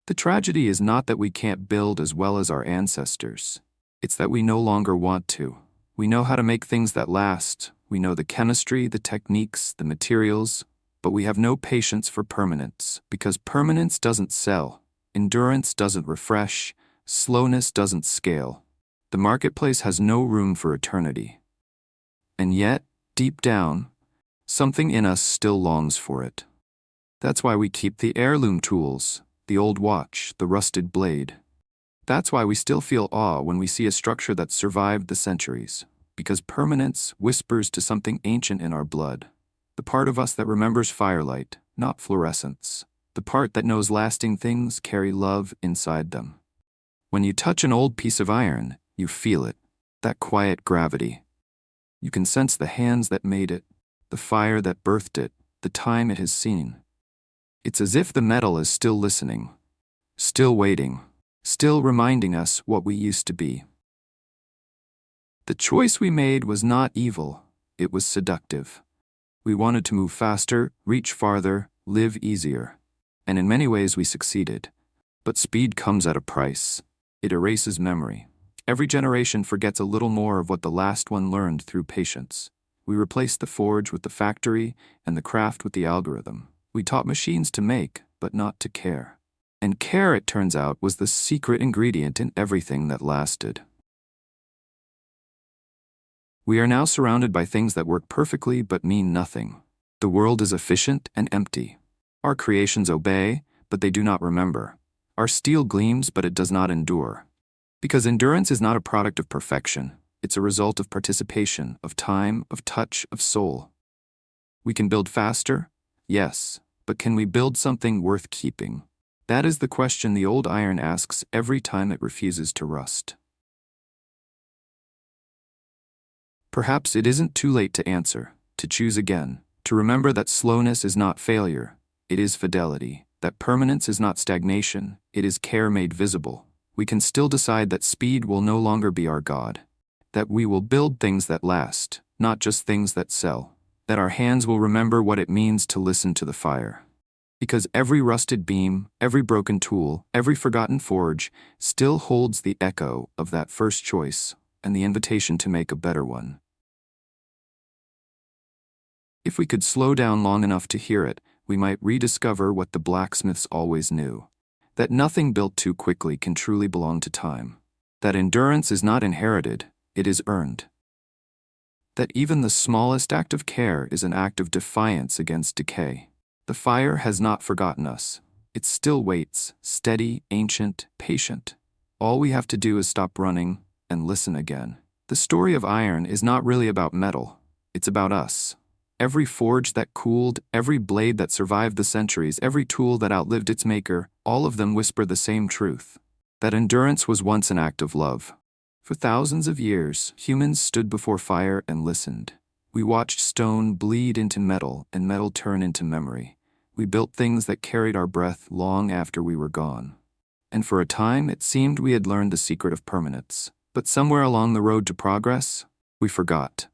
The tragedy is not that we can't build as well as our ancestors. It's that we no longer want to. We know how to make things that last. We know the chemistry, the techniques, the materials, but we have no patience for permanence, because permanence doesn't sell, endurance doesn't refresh, slowness doesn't scale. The marketplace has no room for eternity. And yet, deep down, something in us still longs for it. That's why we keep the heirloom tools, the old watch, the rusted blade. That's why we still feel awe when we see a structure that survived the centuries, because permanence whispers to something ancient in our blood. The part of us that remembers firelight, not fluorescence. The part that knows lasting things carry love inside them. When you touch an old piece of iron, you feel it, that quiet gravity. You can sense the hands that made it, the fire that birthed it, the time it has seen. It's as if the metal is still listening, still waiting, still reminding us what we used to be. The choice we made was not evil, it was seductive. We wanted to move faster, reach farther, live easier. And in many ways we succeeded. But speed comes at a price. It erases memory. Every generation forgets a little more of what the last one learned through patience. We replaced the forge with the factory and the craft with the algorithm. We taught machines to make, but not to care. And care, it turns out, was the secret ingredient in everything that lasted. We are now surrounded by things that work perfectly but mean nothing. The world is efficient and empty. Our creations obey, but they do not remember. Our steel gleams, but it does not endure. Because endurance is not a product of perfection. It's a result of participation, of time, of touch, of soul. We can build faster? Yes, but can we build something worth keeping? That is the question the old iron asks every time it refuses to rust. Perhaps it isn't too late to answer, to choose again, to remember that slowness is not failure, it is fidelity, that permanence is not stagnation, it is care made visible. We can still decide that speed will no longer be our god, that we will build things that last, not just things that sell, that our hands will remember what it means to listen to the fire. Because every rusted beam, every broken tool, every forgotten forge still holds the echo of that first choice and the invitation to make a better one. If we could slow down long enough to hear it, we might rediscover what the blacksmiths always knew, that nothing built too quickly can truly belong to time, that endurance is not inherited, it is earned, that even the smallest act of care is an act of defiance against decay. The fire has not forgotten us. It still waits, steady, ancient, patient. All we have to do is stop running and listen again. The story of iron is not really about metal. It's about us. Every forge that cooled, every blade that survived the centuries, every tool that outlived its maker, all of them whisper the same truth. That endurance was once an act of love. For thousands of years, humans stood before fire and listened. We watched stone bleed into metal and metal turn into memory. We built things that carried our breath long after we were gone. And for a time, it seemed we had learned the secret of permanence. But somewhere along the road to progress, we forgot.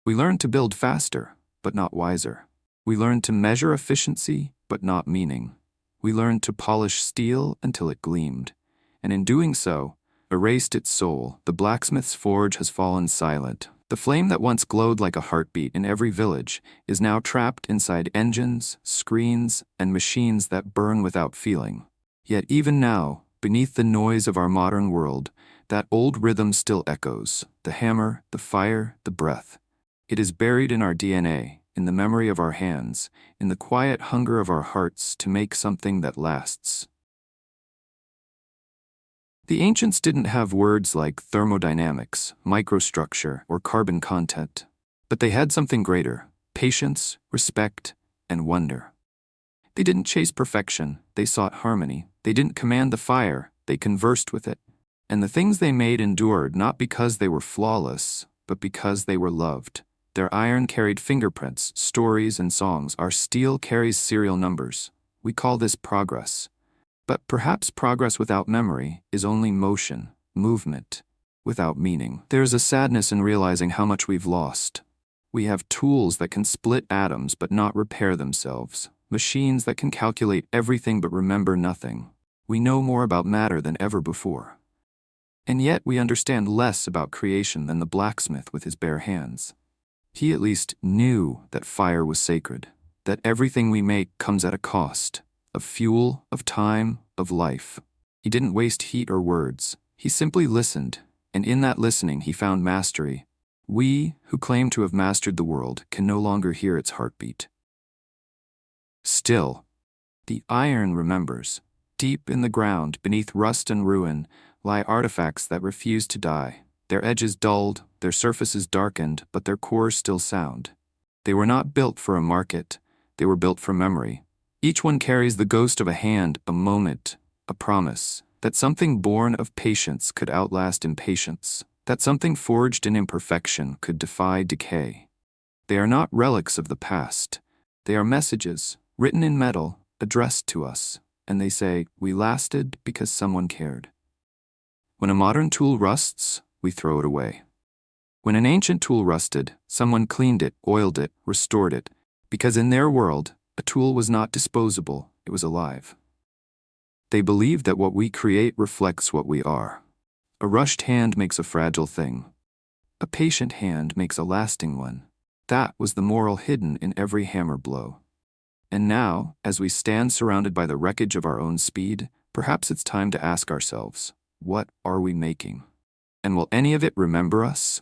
We learned to build faster, but not wiser. We learned to measure efficiency, but not meaning. We learned to polish steel until it gleamed, and in doing so, erased its soul. The blacksmith's forge has fallen silent. The flame that once glowed like a heartbeat in every village is now trapped inside engines, screens, and machines that burn without feeling. Yet even now, beneath the noise of our modern world, that old rhythm still echoes, the hammer, the fire, the breath. It is buried in our DNA, in the memory of our hands, in the quiet hunger of our hearts to make something that lasts. The ancients didn't have words like thermodynamics, microstructure, or carbon content, but they had something greater: patience, respect, and wonder. They didn't chase perfection, they sought harmony. They didn't command the fire, they conversed with it. And the things they made endured not because they were flawless, but because they were loved. Their iron carried fingerprints, stories, and songs. Our steel carries serial numbers. We call this progress. But perhaps progress without memory is only motion, movement, without meaning. There is a sadness in realizing how much we've lost. We have tools that can split atoms but not repair themselves. Machines that can calculate everything but remember nothing. We know more about matter than ever before. And yet we understand less about creation than the blacksmith with his bare hands. He at least knew that fire was sacred, that everything we make comes at a cost, of fuel, of time, of life. He didn't waste heat or words. He simply listened, and in that listening he found mastery. We, who claim to have mastered the world, can no longer hear its heartbeat. Still, the iron remembers. Deep in the ground, beneath rust and ruin, lie artifacts that refuse to die. Their edges dulled, their surfaces darkened, but their cores still sound. They were not built for a market, they were built for memory. Each one carries the ghost of a hand, a moment, a promise, that something born of patience could outlast impatience, that something forged in imperfection could defy decay. They are not relics of the past. They are messages, written in metal, addressed to us, and they say, we lasted because someone cared. When a modern tool rusts, we throw it away. When an ancient tool rusted, someone cleaned it, oiled it, restored it, because in their world, a tool was not disposable, it was alive. They believed that what we create reflects what we are. A rushed hand makes a fragile thing. A patient hand makes a lasting one. That was the moral hidden in every hammer blow. And now, as we stand surrounded by the wreckage of our own speed, perhaps it's time to ask ourselves, what are we making? And will any of it remember us?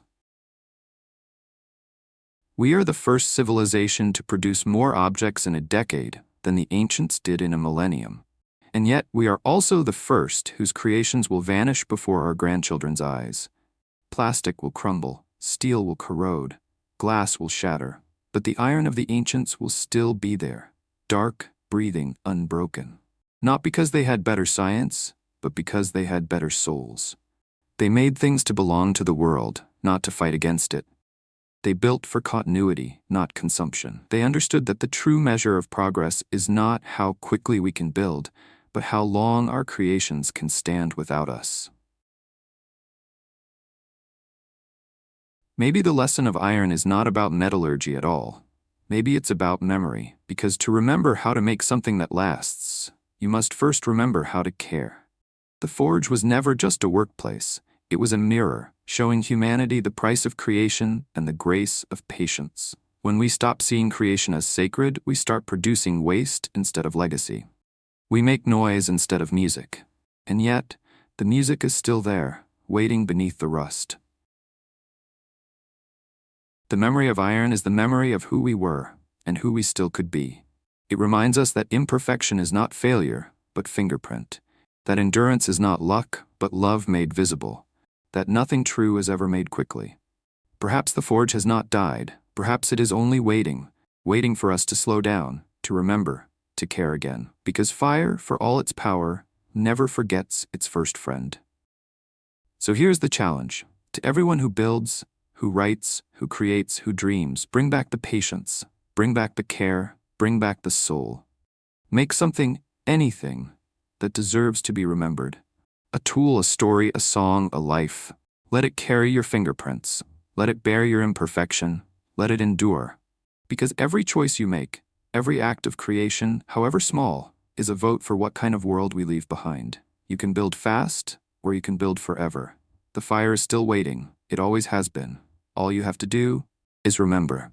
We are the first civilization to produce more objects in a decade than the ancients did in a millennium. And yet, we are also the first whose creations will vanish before our grandchildren's eyes. Plastic will crumble, steel will corrode, glass will shatter, but the iron of the ancients will still be there, dark, breathing, unbroken. Not because they had better science, but because they had better souls. They made things to belong to the world, not to fight against it. They built for continuity, not consumption. They understood that the true measure of progress is not how quickly we can build, but how long our creations can stand without us. Maybe the lesson of iron is not about metallurgy at all. Maybe it's about memory, because to remember how to make something that lasts, you must first remember how to care. The forge was never just a workplace. It was a mirror, showing humanity the price of creation and the grace of patience. When we stop seeing creation as sacred, we start producing waste instead of legacy. We make noise instead of music. And yet, the music is still there, waiting beneath the rust. The memory of iron is the memory of who we were and who we still could be. It reminds us that imperfection is not failure, but fingerprint. That endurance is not luck, but love made visible. That nothing true is ever made quickly. Perhaps the forge has not died. Perhaps it is only waiting for us to slow down, to remember, to care again. Because fire, for all its power, never forgets its first friend. So here's the challenge. To everyone who builds, who writes, who creates, who dreams, bring back the patience, bring back the care, bring back the soul. Make something, anything, that deserves to be remembered. A tool, a story, a song, a life. Let it carry your fingerprints. Let it bear your imperfection. Let it endure. Because every choice you make, every act of creation, however small, is a vote for what kind of world we leave behind. You can build fast, or you can build forever. The fire is still waiting. It always has been. All you have to do is remember.